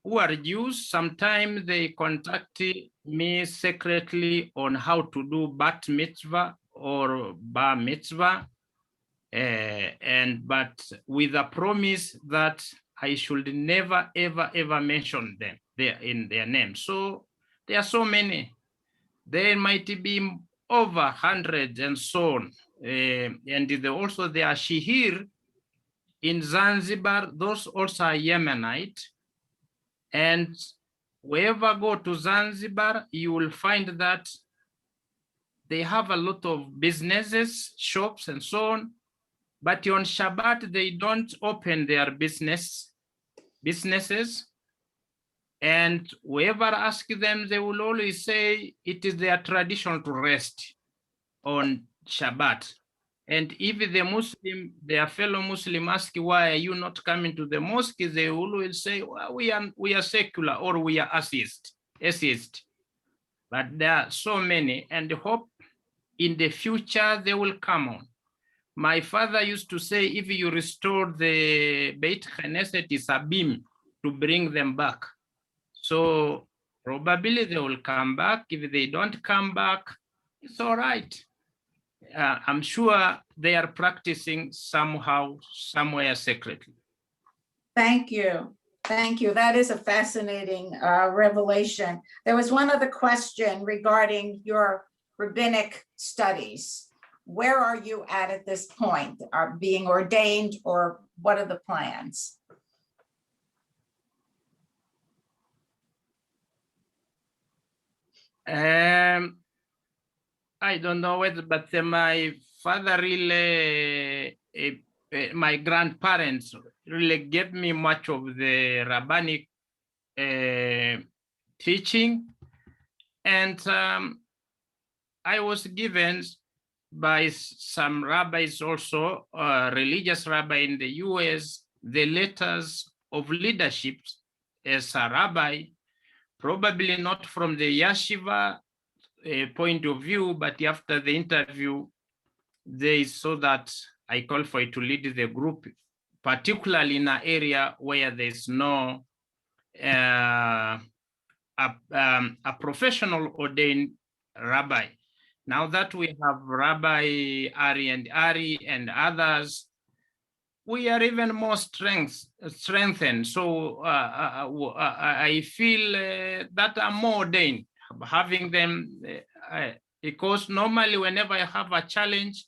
who are Jews. Sometimes they contact me secretly on how to do bat mitzvah or bar mitzvah, but with a promise that I should never, ever, ever mention them in their name. So there are so many. There might be over hundreds and so on. And there are Shihir in Zanzibar. Those also are Yemenite. And wherever go to Zanzibar, you will find that they have a lot of businesses, shops, and so on. But on Shabbat, they don't open their businesses. And whoever asks them, they will always say it is their tradition to rest on Shabbat. And if the Muslim, their fellow Muslim ask, why are you not coming to the mosque? They always say, well, we are secular or we are atheist. But there are so many, and hope in the future they will come on. My father used to say, if you restore the Beit Knesset, it's a beam to bring them back. So probably they will come back. If they don't come back, it's all right. I'm sure they are practicing somehow, somewhere secretly. Thank you. Thank you. That is a fascinating revelation. There was one other question regarding your rabbinic studies. Where are you at this point? Are being ordained, or what are the plans? I don't know whether, but my father really, my grandparents really gave me much of the rabbinic teaching. And I was given by some rabbis also, religious rabbi in the US, the letters of leadership as a rabbi, probably not from the yeshiva point of view, but after the interview, they saw that I qualified to lead the group, particularly in an area where there's no a professional ordained rabbi. Now that we have Rabbi Ari and others, we are even more strengthened. So I feel that I'm more ordained having them, because normally whenever I have a challenge,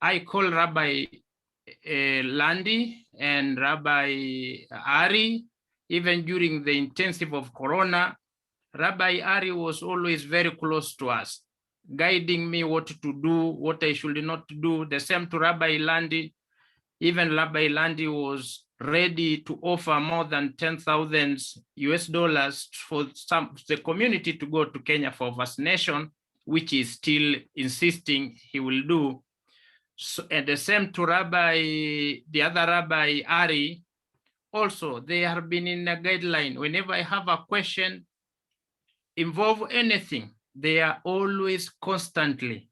I call Rabbi Landy and Rabbi Ari. Even during the intensive of Corona, Rabbi Ari was always very close to us, guiding me what to do, what I should not do. The same to Rabbi Landy. Even Rabbi Landy was ready to offer more than $10,000 for the community to go to Kenya for vaccination, which is still insisting he will do. So, and the same to the other Rabbi Ari. Also, they have been in a guideline. Whenever I have a question, involve anything, they are always constantly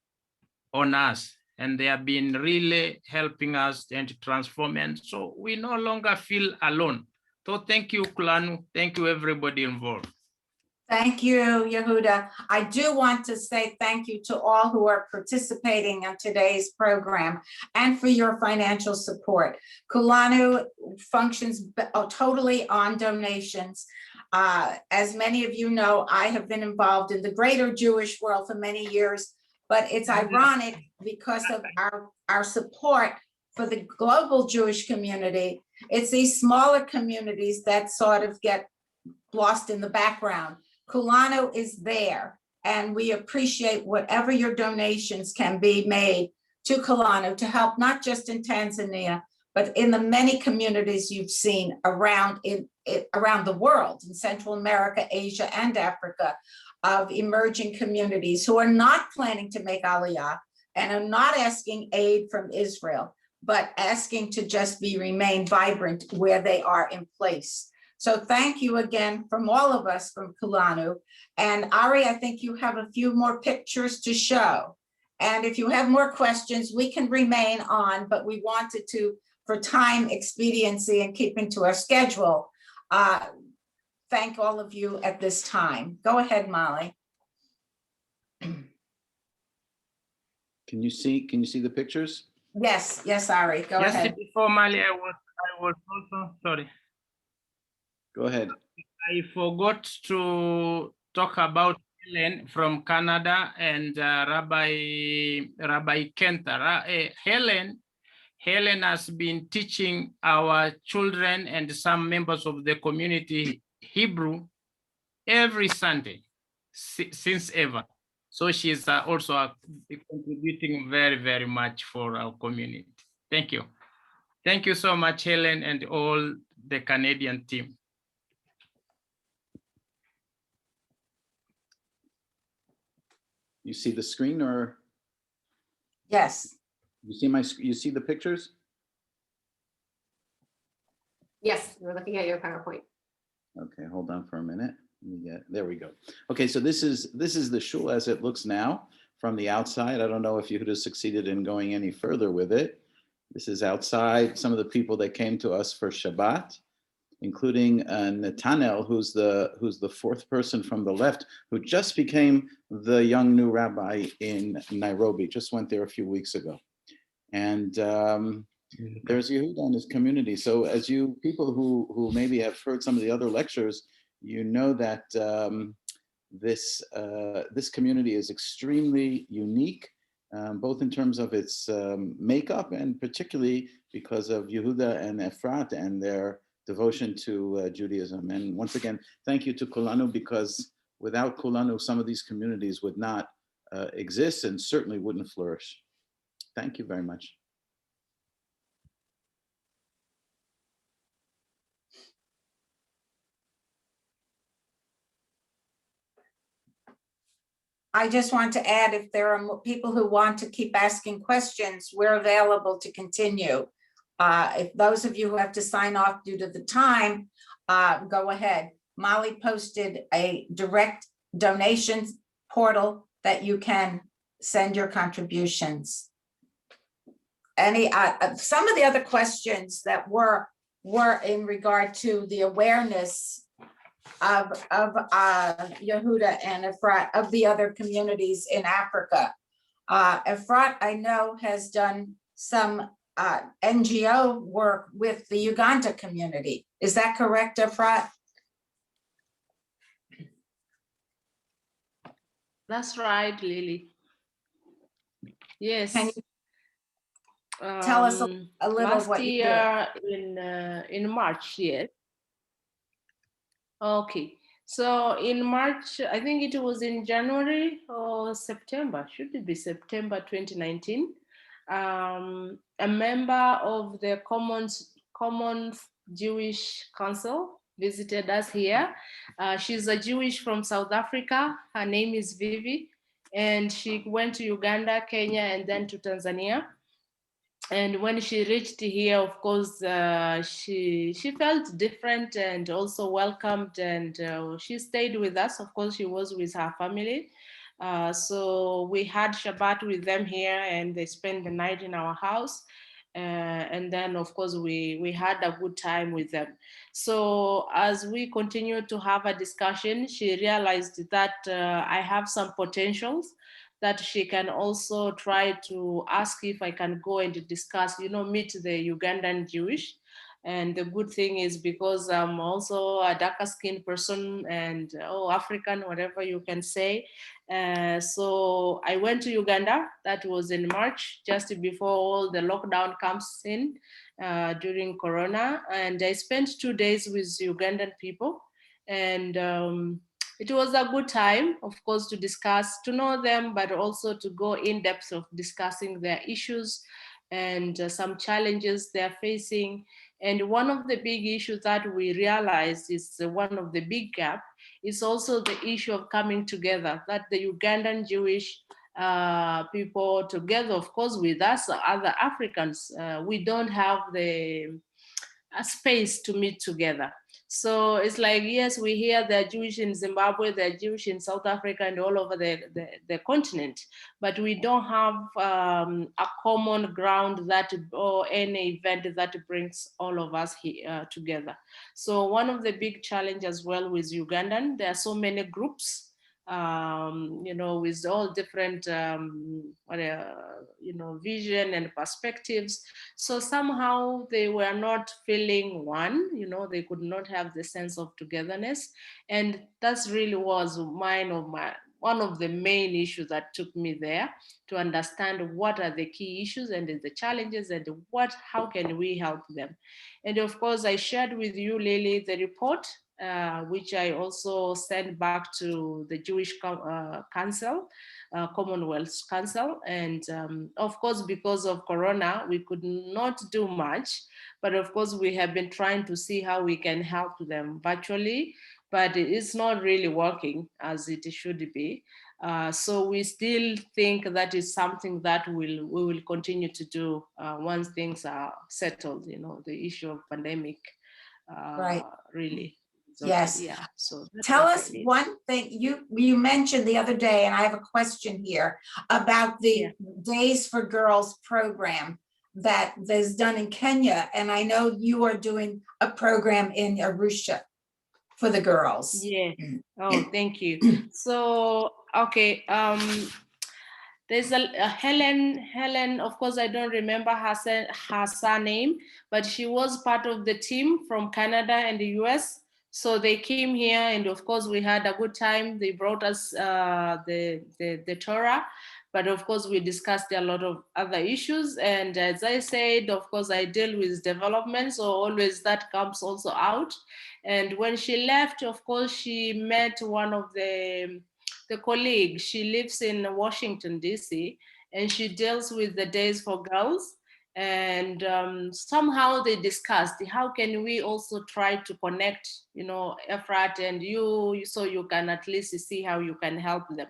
on us. And they have been really helping us and transforming. So we no longer feel alone. So thank you, Kulanu. Thank you, everybody involved. Thank you, Yehudah. I do want to say thank you to all who are participating in today's program and for your financial support. Kulanu functions totally on donations. As many of you know, I have been involved in the greater Jewish world for many years, but it's ironic because of our support for the global Jewish community. It's these smaller communities that sort of get lost in the background. Kulanu is there, and we appreciate whatever your donations can be made to Kulanu to help not just in Tanzania, but in the many communities you've seen around around the world, in Central America, Asia, and Africa, of emerging communities who are not planning to make Aliyah and are not asking aid from Israel, but asking to just remain vibrant where they are in place. So thank you again from all of us from Kulanu. And Ari, I think you have a few more pictures to show. And if you have more questions, we can remain on, but we wanted to, for time expediency and keeping to our schedule, thank all of you at this time. Go ahead, Molly. Can you see the pictures? Yes, yes, Ari, go Just ahead. before Mali, I was also, sorry. Go ahead. I forgot to talk about Helen from Canada and Rabbi Kenta. Helen has been teaching our children and some members of the community Hebrew every Sunday since ever. So she's also contributing very, very much for our community. Thank you. Thank you so much, Helen, and all the Canadian team. You see the screen, or Yes. you see the pictures? Yes, we're looking at your PowerPoint. Okay, hold on for a minute. There we go. Okay, so this is the shul as it looks now from the outside. I don't know if Yehudah succeeded in going any further with it. This is outside. Some of the people that came to us for Shabbat, including Netanel, who's the fourth person from the left, who just became the young new rabbi in Nairobi, just went there a few weeks ago. And there's Yehudah and his community. So as you people who maybe have heard some of the other lectures, you know that this community is extremely unique, both in terms of its makeup and particularly because of Yehudah and Efrat and their devotion to Judaism. And once again, thank you to Kulanu, because without Kulanu, some of these communities would not exist and certainly wouldn't flourish. Thank you very much. I just want to add, if there are people who want to keep asking questions, we're available to continue. If those of you who have to sign off due to the time, go ahead. Molly posted a direct donations portal that you can send your contributions. Some of the other questions that were in regard to the awareness of Yehudah and Efrat, of the other communities in Africa. Efrat, I know, has done some NGO work with the Uganda community. Is that correct, Efrat? That's right, Lili. Yes. Can you tell us a little last what you year in March, yes. Okay, so in March, I think it was in January or September, should it be September 2019, a member of the Common Jewish Council visited us here. She's a Jewish from South Africa. Her name is Vivi, and she went to Uganda, Kenya, and then to Tanzania. And when she reached here, of course, she felt different and also welcomed, and she stayed with us. Of course, she was with her family. So we had Shabbat with them here, and they spent the night in our house. And then, of course, we had a good time with them. So as we continued to have a discussion, she realized that I have some potentials that she can also try to ask if I can go and discuss, meet the Ugandan Jewish. And the good thing is, because I'm also a darker skinned person and African, whatever you can say. So I went to Uganda. That was in March, just before all the lockdown comes in during Corona. And I spent 2 days with Ugandan people. And it was a good time, of course, to discuss, to know them, but also to go in depth of discussing their issues and some challenges they're facing. And one of the big issues that we realized is one of the big gap is also the issue of coming together, that the Ugandan Jewish people together, of course, with us, other Africans, we don't have the space to meet together. So it's like, yes, we hear they're Jewish in Zimbabwe, they're Jewish in South Africa and all over the continent, but we don't have a common ground that, or any event that brings all of us here together. So one of the big challenges as well with Ugandan, there are so many groups, you know, with all different, you know, vision and perspectives. So somehow they were not feeling one, you know, they could not have the sense of togetherness. And that's really was one of the main issues that took me there, to understand what are the key issues and the challenges and how can we help them. And of course, I shared with you, Lili, the report, which I also sent back to the Jewish Council, Commonwealth Council. And of course, because of Corona, we could not do much, but of course, we have been trying to see how we can help them virtually, but it's not really working as it should be. So we still think that is something that we will continue to do once things are settled, you know, the issue of pandemic, Right. really. So, Yes. yeah. So Tell us one thing you mentioned the other day, and I have a question here about the Days for Girls program that is done in Kenya. And I know you are doing a program in Arusha for the girls. Yeah. Oh, thank you. So, okay. There's a Helen, of course, I don't remember her surname, but she was part of the team from Canada and the US. So they came here, and of course we had a good time. They brought us the Torah, but of course we discussed a lot of other issues. And as I said, of course I deal with development, so always that comes also out. And when she left, of course, she met one of the colleagues. She lives in Washington, DC, and she deals with the Days for Girls. And somehow they discussed how can we also try to connect, you know, Efrat and you, so you can at least see how you can help them.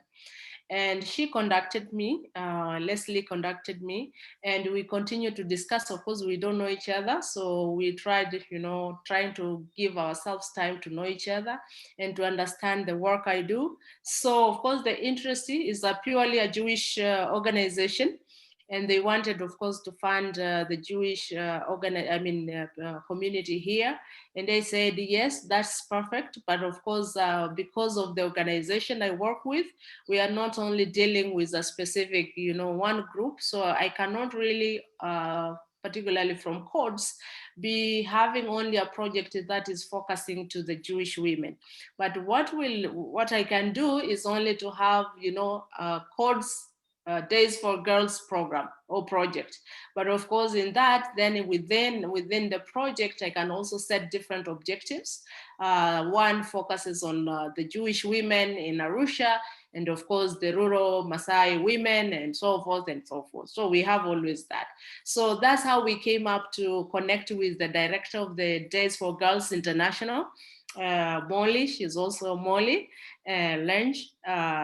And she contacted me, Leslie contacted me, and we continued to discuss. Of course, we don't know each other, so we tried, you know, trying to give ourselves time to know each other and to understand the work I do. So, of course, the interest is purely a Jewish organization. And they wanted, of course, to fund the Jewish community here. And they said, yes, that's perfect. But of course, because of the organization I work with, we are not only dealing with a specific, you know, one group. So I cannot really, particularly from codes, be having only a project that is focusing to the Jewish women. But what I can do is only to have, you know, codes, Days for Girls program or project. But of course, in that, then within the project, I can also set different objectives. One focuses on the Jewish women in Arusha, and of course, the rural Maasai women, and so forth and so forth. So we have always that. So that's how we came up to connect with the director of the Days for Girls International, Molly. She's also Molly Lange.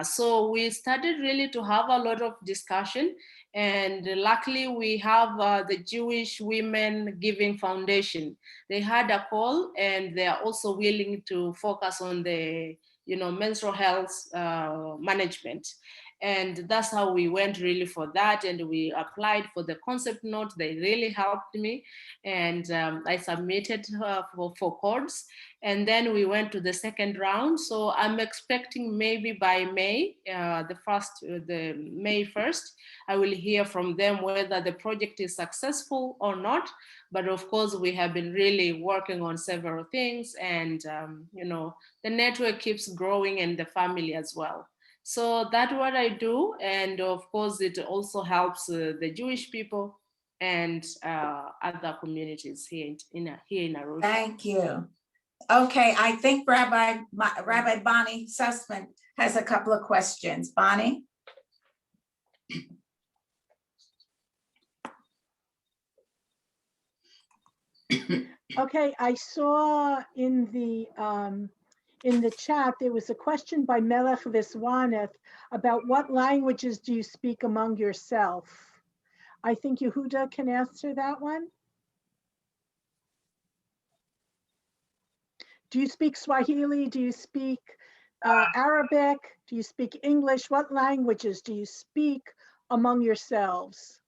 So we started really to have a lot of discussion, and luckily we have the Jewish Women Giving Foundation. They had a call, and they are also willing to focus on the, you know, menstrual health management. And that's how we went really for that. And we applied for the concept note. They really helped me. And I submitted for codes. And then we went to the second round. So I'm expecting maybe by May, May 1st, I will hear from them whether the project is successful or not. But of course, we have been really working on several things. And, you know, the network keeps growing, and the family as well. So that's what I do. And of course, it also helps the Jewish people and other communities here in Arusha. Thank you. Okay, I think Rabbi Bonnie Sussman has a couple of questions. Bonnie? Okay, I saw in the chat, there was a question by Melech Viswaneth about what languages do you speak among yourself? I think Yehudah can answer that one. Do you speak Swahili? Do you speak Arabic? Do you speak English? What languages do you speak among yourselves?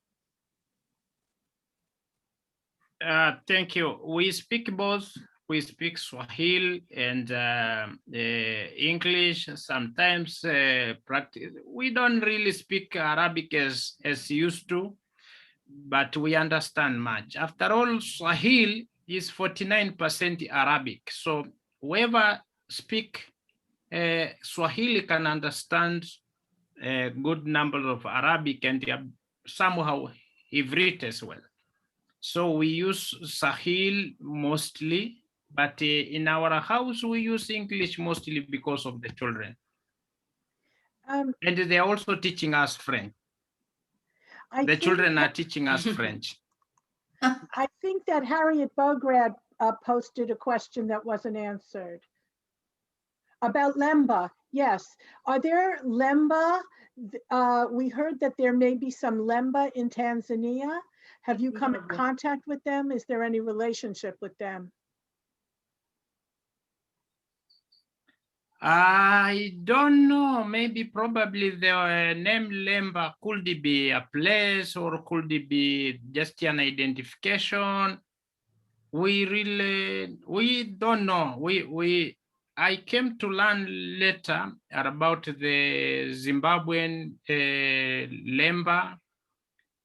Thank you. We speak both. We speak Swahili and English. Sometimes practice. We don't really speak Arabic as used to, but we understand much. After all, Swahili is 49% Arabic. So whoever speak Swahili can understand a good number of Arabic and somehow Ivrit as well. So we use Sahil mostly, but in our house, we use English mostly because of the children. And they're also teaching us French. The children are teaching us French. I think that Harriet Bograd posted a question that wasn't answered. About Lemba, yes. Are there Lemba? We heard that there may be some Lemba in Tanzania. Have you come in contact with them? Is there any relationship with them? I don't know. Maybe probably the name Lemba could be a place or could be just an identification. We don't know. I came to learn later about the Zimbabwean Lemba,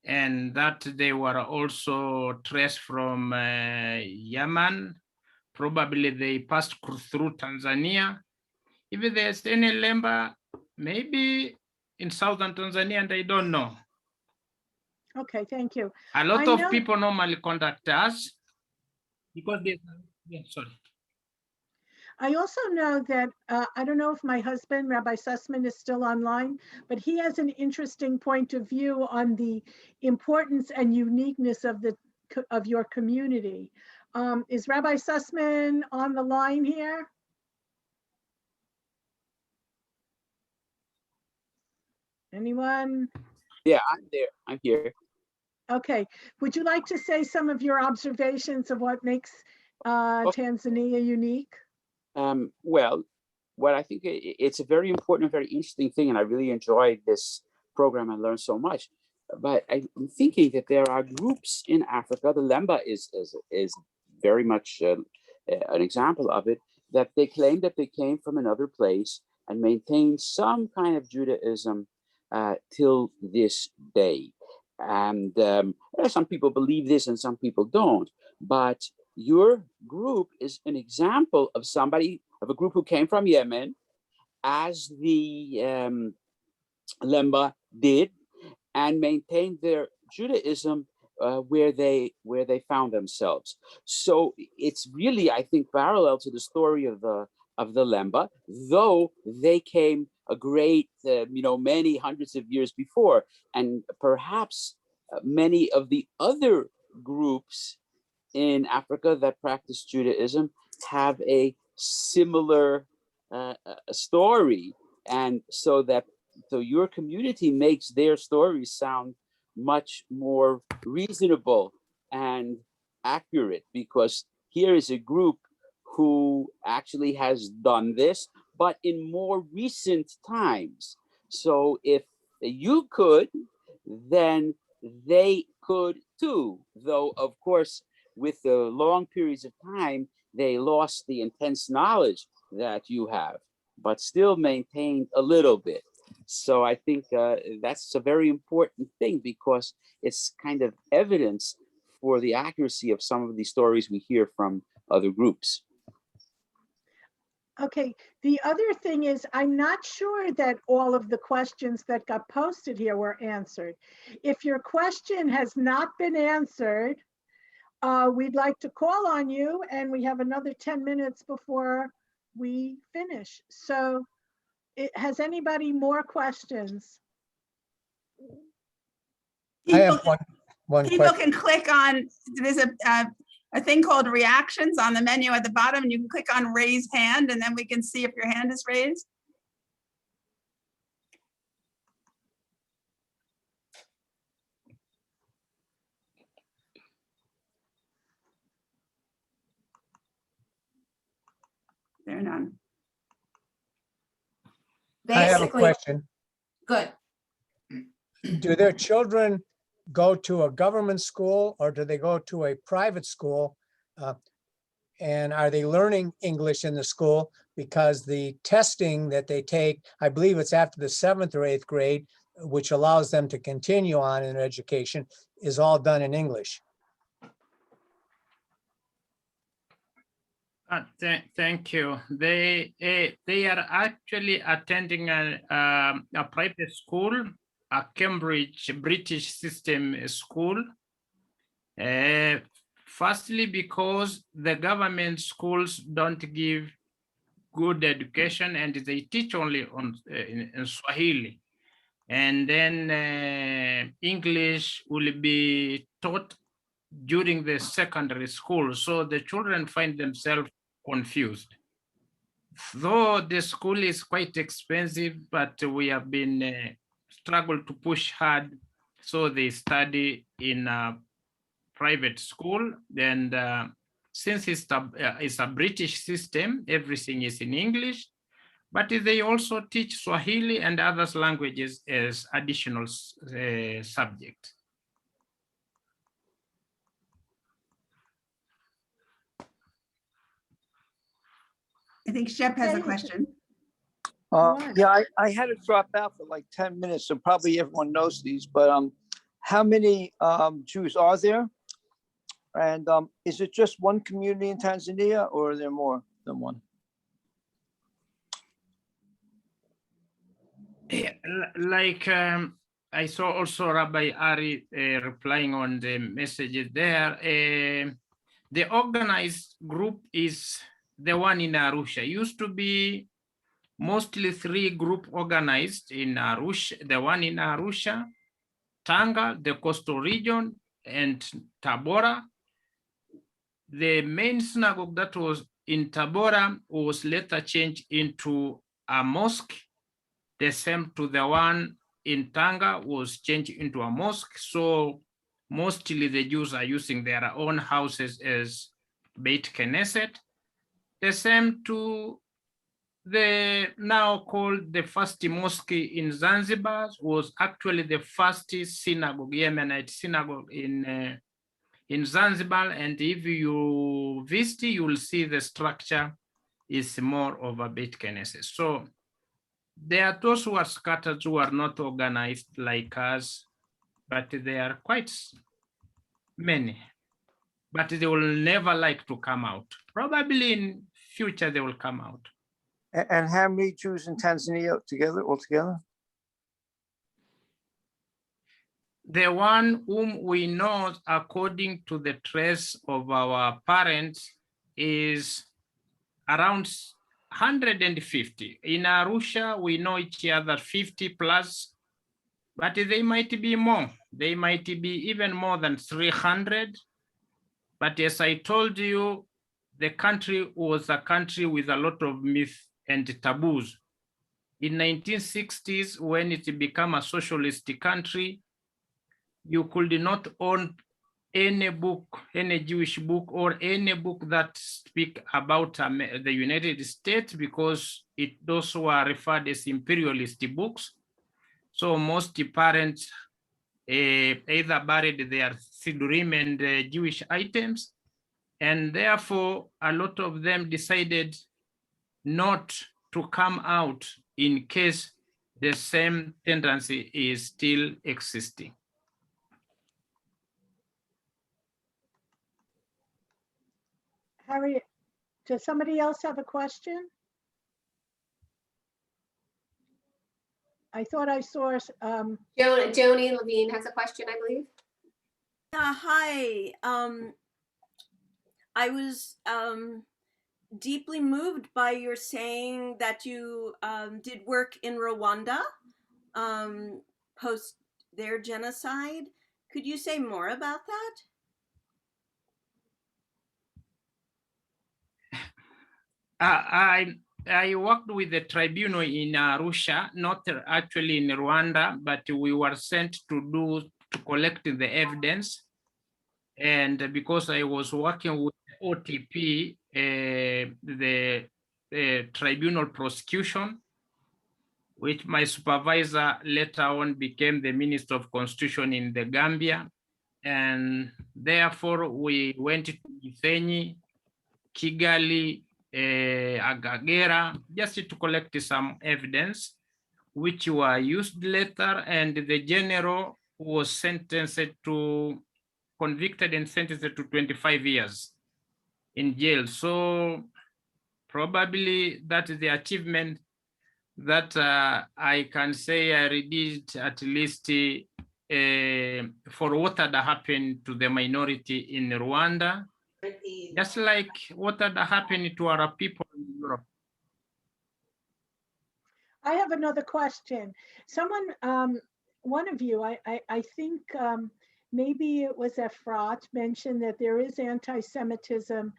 and that they were also traced from Yemen. Probably they passed through Tanzania. If there's any Lemba, maybe in southern Tanzania, and I don't know. Okay, thank you. A lot of people normally contact us because they, yeah, sorry. I also know that, I don't know if my husband, Rabbi Sussman, is still online, but he has an interesting point of view on the importance and uniqueness of your community. Is Rabbi Sussman on the line here? Anyone? Yeah, I'm there. I'm here. Okay. Would you like to say some of your observations of what makes Tanzania unique? Well, what I think it's a very important, very interesting thing, and I really enjoyed this program and learned so much. But I'm thinking that there are groups in Africa. The Lemba is very much an example of it. That they claim that they came from another place and maintain some kind of Judaism till this day. And some people believe this and some people don't. But your group is an example of a group who came from Yemen, as the Lemba did, and maintained their Judaism where they found themselves. So it's really, I think, parallel to the story of the Lemba, though they came a great, many hundreds of years before, and perhaps many of the other groups in Africa that practice Judaism have a similar story, and so your community makes their stories sound much more reasonable and accurate, because here is a group who actually has done this, but in more recent times. So if you could, then they could too, though of course with the long periods of time they lost the intense knowledge that you have, but still maintained a little bit. So I think that's a very important thing, because it's kind of evidence for the accuracy of some of the stories we hear from other groups. Okay, the other thing is, I'm not sure that all of the questions that got posted here were answered. If your question has not been answered, we'd like to call on you, and we have another 10 minutes before we finish. So has anybody more questions? People, I have one people question. can click on, there's a a thing called reactions on the menu at the bottom, and you can click on raise hand, and then we can see if your hand is raised. There are none. I have a Basically, question. good. Do their children go to a government school or do they go to a private school? And are they learning English in the school? Because the testing that they take, I believe it's after the 7th or 8th grade, which allows them to continue on in their education, is all done in English. Thank you. They are actually attending a private school, a Cambridge British system school. Firstly, because the government schools don't give good education and they teach only in Swahili. And then English will be taught during the secondary school. So the children find themselves confused. Though the school is quite expensive, but we have been struggled to push hard. So they study in a private school. And since it's a British system, everything is in English, but they also teach Swahili and other languages as additional subject. I think Shep has a question. Yeah, I had to drop out for like 10 minutes, so probably everyone knows these, but how many Jews are there? And is it just one community in Tanzania or are there more than one? Like I saw also Rabbi Ari replying on the messages there. The organized group is the one in Arusha. Used to be mostly 3 group organized in Arusha, the one in Arusha, Tanga, the coastal region, and Tabora. The main synagogue that was in Tabora was later changed into a mosque. The same to the one in Tanga was changed into a mosque. So mostly the Jews are using their own houses as Beit Knesset. The same to the now called the first mosque in Zanzibar was actually the first synagogue, Yemenite synagogue in Zanzibar. And if you visit, you will see the structure is more of a Beit Knesset. So there are those who are scattered, who are not organized like us, but they are quite many. But they will never like to come out. Probably in future they will come out. And how many Jews in Tanzania altogether? The one whom we know according to the trace of our parents is around 150. In Arusha, we know each other 50 plus, but they might be more. They might be even more than 300. But as I told you, the country was a country with a lot of myth and taboos. In 1960s, when it became a socialist country, you could not own any book, any Jewish book, or any book that speak about the United States, because those were referred as imperialist books. So most parents either buried their Sidurim and Jewish items, and therefore a lot of them decided not to come out in case the same tendency is still existing. Harriet, does somebody else have a question? I thought I saw, Joni Levine has a question, I believe. Hi. I was deeply moved by your saying that you did work in Rwanda post their genocide. Could you say more about that? I worked with the tribunal in Arusha, not actually in Rwanda, but we were sent to collect the evidence. And because I was working with OTP, the tribunal prosecution, which my supervisor later on became the Minister of Constitution in the Gambia. And therefore we went to Gisenyi, Kigali, Agagera, just to collect some evidence, which were used later, and the general was convicted and sentenced to 25 years in jail. So probably that is the achievement that I can say I did, at least for what had happened to the minority in Rwanda, just like what had happened to our people in Europe. I have another question. Someone, one of you, I think maybe it was Efrat, mentioned that there is anti-Semitism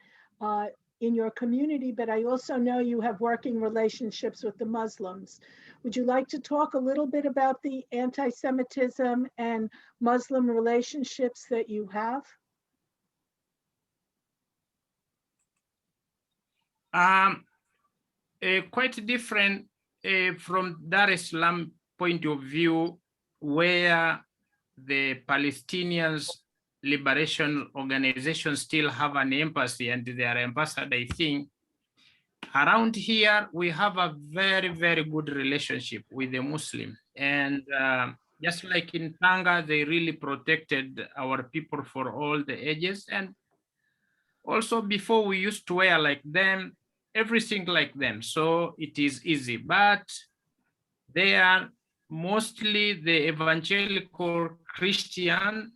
in your community, but I also know you have working relationships with the Muslims. Would you like to talk a little bit about the anti-Semitism and Muslim relationships that you have? Quite different from Dar es Salaam point of view, where the Palestinians Liberation Organization still have an embassy and their ambassador, I think. Around here, we have a very, very good relationship with the Muslim. And just like in Tanga, they really protected our people for all the ages. And also before we used to wear like them, everything like them. So it is easy, but they are mostly the evangelical Christian,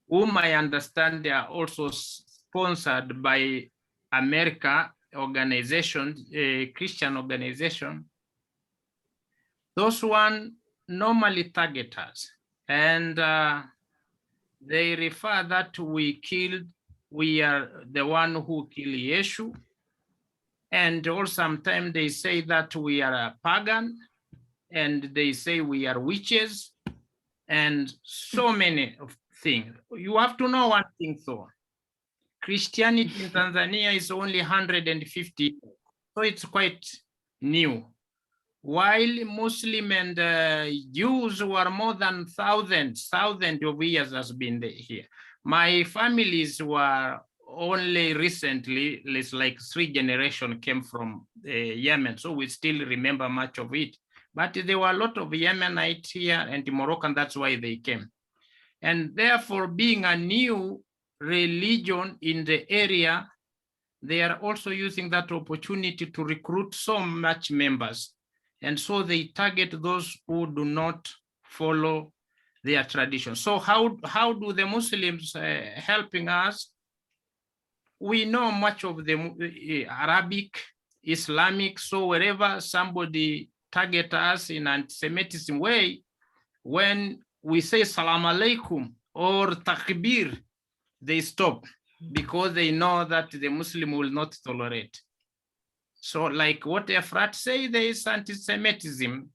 whom I understand they are also sponsored by America organization, Christian organization. Those one normally target us, and they refer that we are the one who killed Yeshu. And also sometimes they say that we are a pagan, and they say we are witches, and so many things. You have to know one thing though. Christianity in Tanzania is only 150, so it's quite new. While Muslim and Jews were more than thousands of years has been here. My families were only recently, it's like 3 generations came from Yemen, so we still remember much of it. But there were a lot of Yemenites here and Moroccan, that's why they came. And therefore, being a new religion in the area, they are also using that opportunity to recruit so much members. And so they target those who do not follow their tradition. So how do the Muslims helping us? We know much of the Arabic, Islamic, so wherever somebody target us in anti-Semitism way, when we say salam alaikum or takbir, they stop because they know that the Muslim will not tolerate. So like what Efrat say, there is anti-Semitism,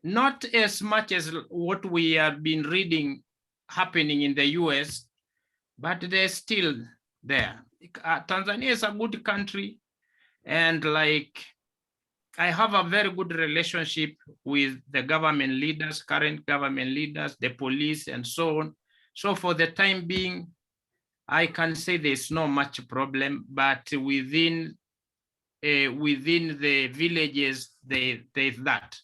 not as much as what we have been reading happening in the US, but they're still there. Tanzania is a good country, and like I have a very good relationship with the government leaders, current government leaders, the police, and so on. So for the time being, I can say there's not much problem, but within the villages, there's that.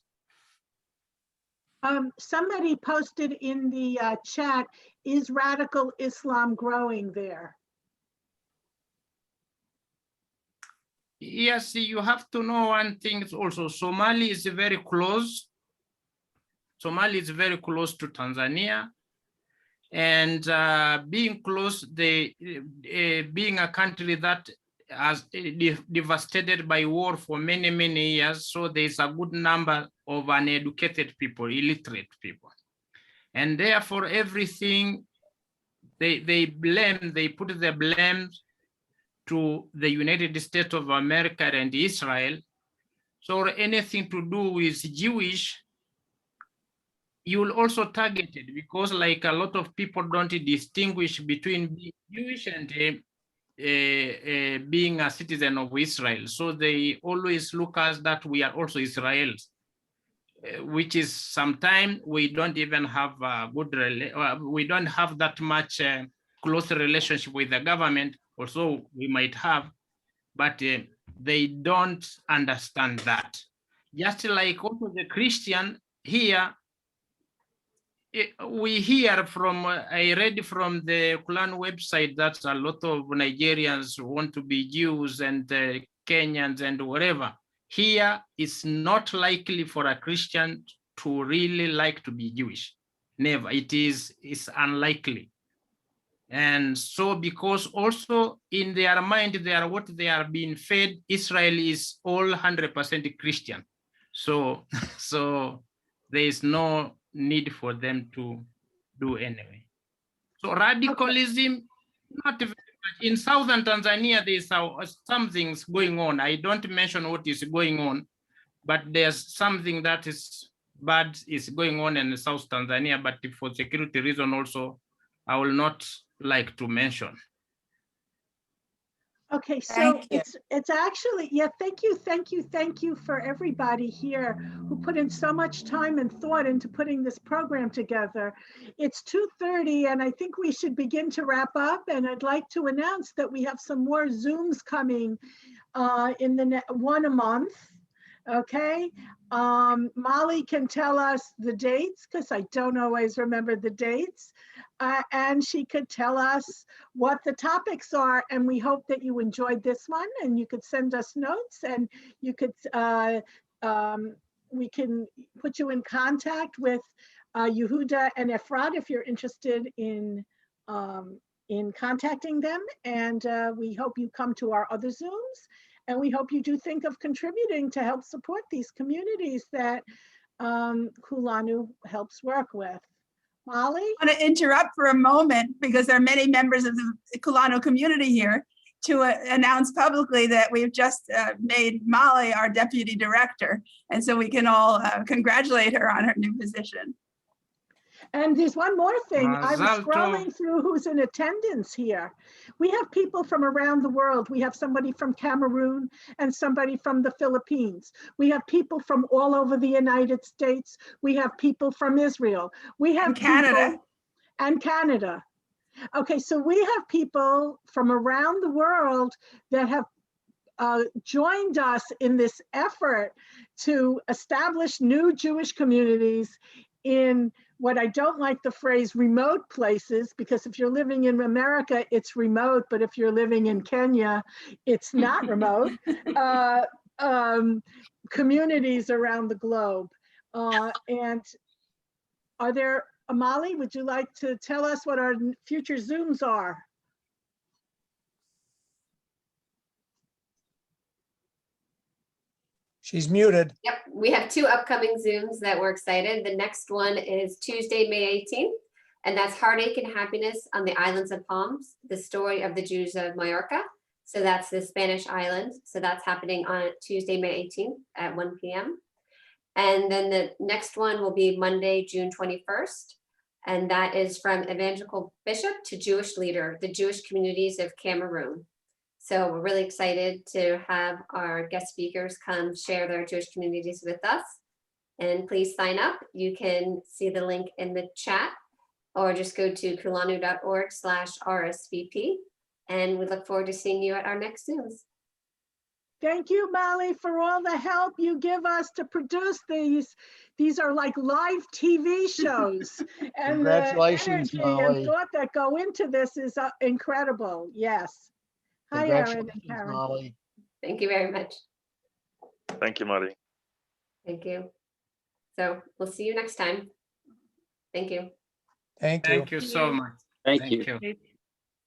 Somebody posted in the chat, is radical Islam growing there? Yes, you have to know one thing also. Somalia is very close. Somalia is very close to Tanzania. And being close, being a country that has devastated by war for many, many years, so there's a good number of uneducated people, illiterate people. And therefore everything, they put the blame to the United States of America and Israel, so anything to do with Jewish, you will also target it, because like a lot of people don't distinguish between being Jewish and being a citizen of Israel. So they always look at that we are also Israelis, which is sometimes we don't even have a good, we don't have that much close relationship with the government, also we might have, but they don't understand that. Just like also the Christian here, we hear from, I read from the Kulanu website that a lot of Nigerians want to be Jews and Kenyans and whatever. Here, it's not likely for a Christian to really like to be Jewish. Never, it's unlikely. And so because also in their mind, they are what they are being fed, Israel is all 100% Christian. So there is no need for them to do anyway. So radicalism, not very much. In southern Tanzania, there's some things going on. I don't mention what is going on, but there's something that is bad is going on in South Tanzania, but for security reason also, I will not like to mention. Okay, so it's actually, yeah, thank you for everybody here who put in so much time and thought into putting this program together. It's 2:30 and I think we should begin to wrap up, and I'd like to announce that we have some more Zooms coming in the one a month. Okay, Molly can tell us the dates because I don't always remember the dates, and she could tell us what the topics are, and we hope that you enjoyed this one, and you could send us notes, and you could we can put you in contact with Yehudah and Efrat if you're interested in contacting them, and we hope you come to our other Zooms. And we hope you do think of contributing to help support these communities that Kulanu helps work with. Molly? I want to interrupt for a moment because there are many members of the Kulanu community here to announce publicly that we've just made Molly our deputy director. And so we can all congratulate her on her new position. And there's one more thing. I was Mazal scrolling through who's in attendance here. We have people from around the world. We have somebody from Cameroon and somebody from the Philippines. We have people from all over the United States. We have people from Israel. We have Canada. And Canada. Okay, so we have people from around the world that have joined us in this effort to establish new Jewish communities in what I don't like the phrase remote places, because if you're living in America, it's remote, but if you're living in Kenya, it's not remote, communities around the globe. And are there, Molly, would you like to tell us what our future Zooms are? She's muted. Yep, we have 2 upcoming Zooms that we're excited. The next one is Tuesday, May 18th, and that's Heartache and Happiness on the Islands of Palms, the story of the Jews of Mallorca. So that's the Spanish island. So that's happening on Tuesday, May 18th at 1 p.m. And then the next one will be Monday, June 21st. And that is from Evangelical Bishop to Jewish Leader, the Jewish communities of Cameroon. So we're really excited to have our guest speakers come share their Jewish communities with us. And please sign up. You can see the link in the chat or just go to kulanu.org/RSVP. And we look forward to seeing you at our next Zooms. Thank you, Molly, for all the help you give us to produce these. These are like live TV shows. And Congratulations, the energy Molly. and thought that go into this is incredible. Yes. Hi, Erin and Karen. Molly. Thank you very much. Thank you, Molly. Thank you. So we'll see you next time. Thank you. Thank you. Thank you so much. Thank you. you.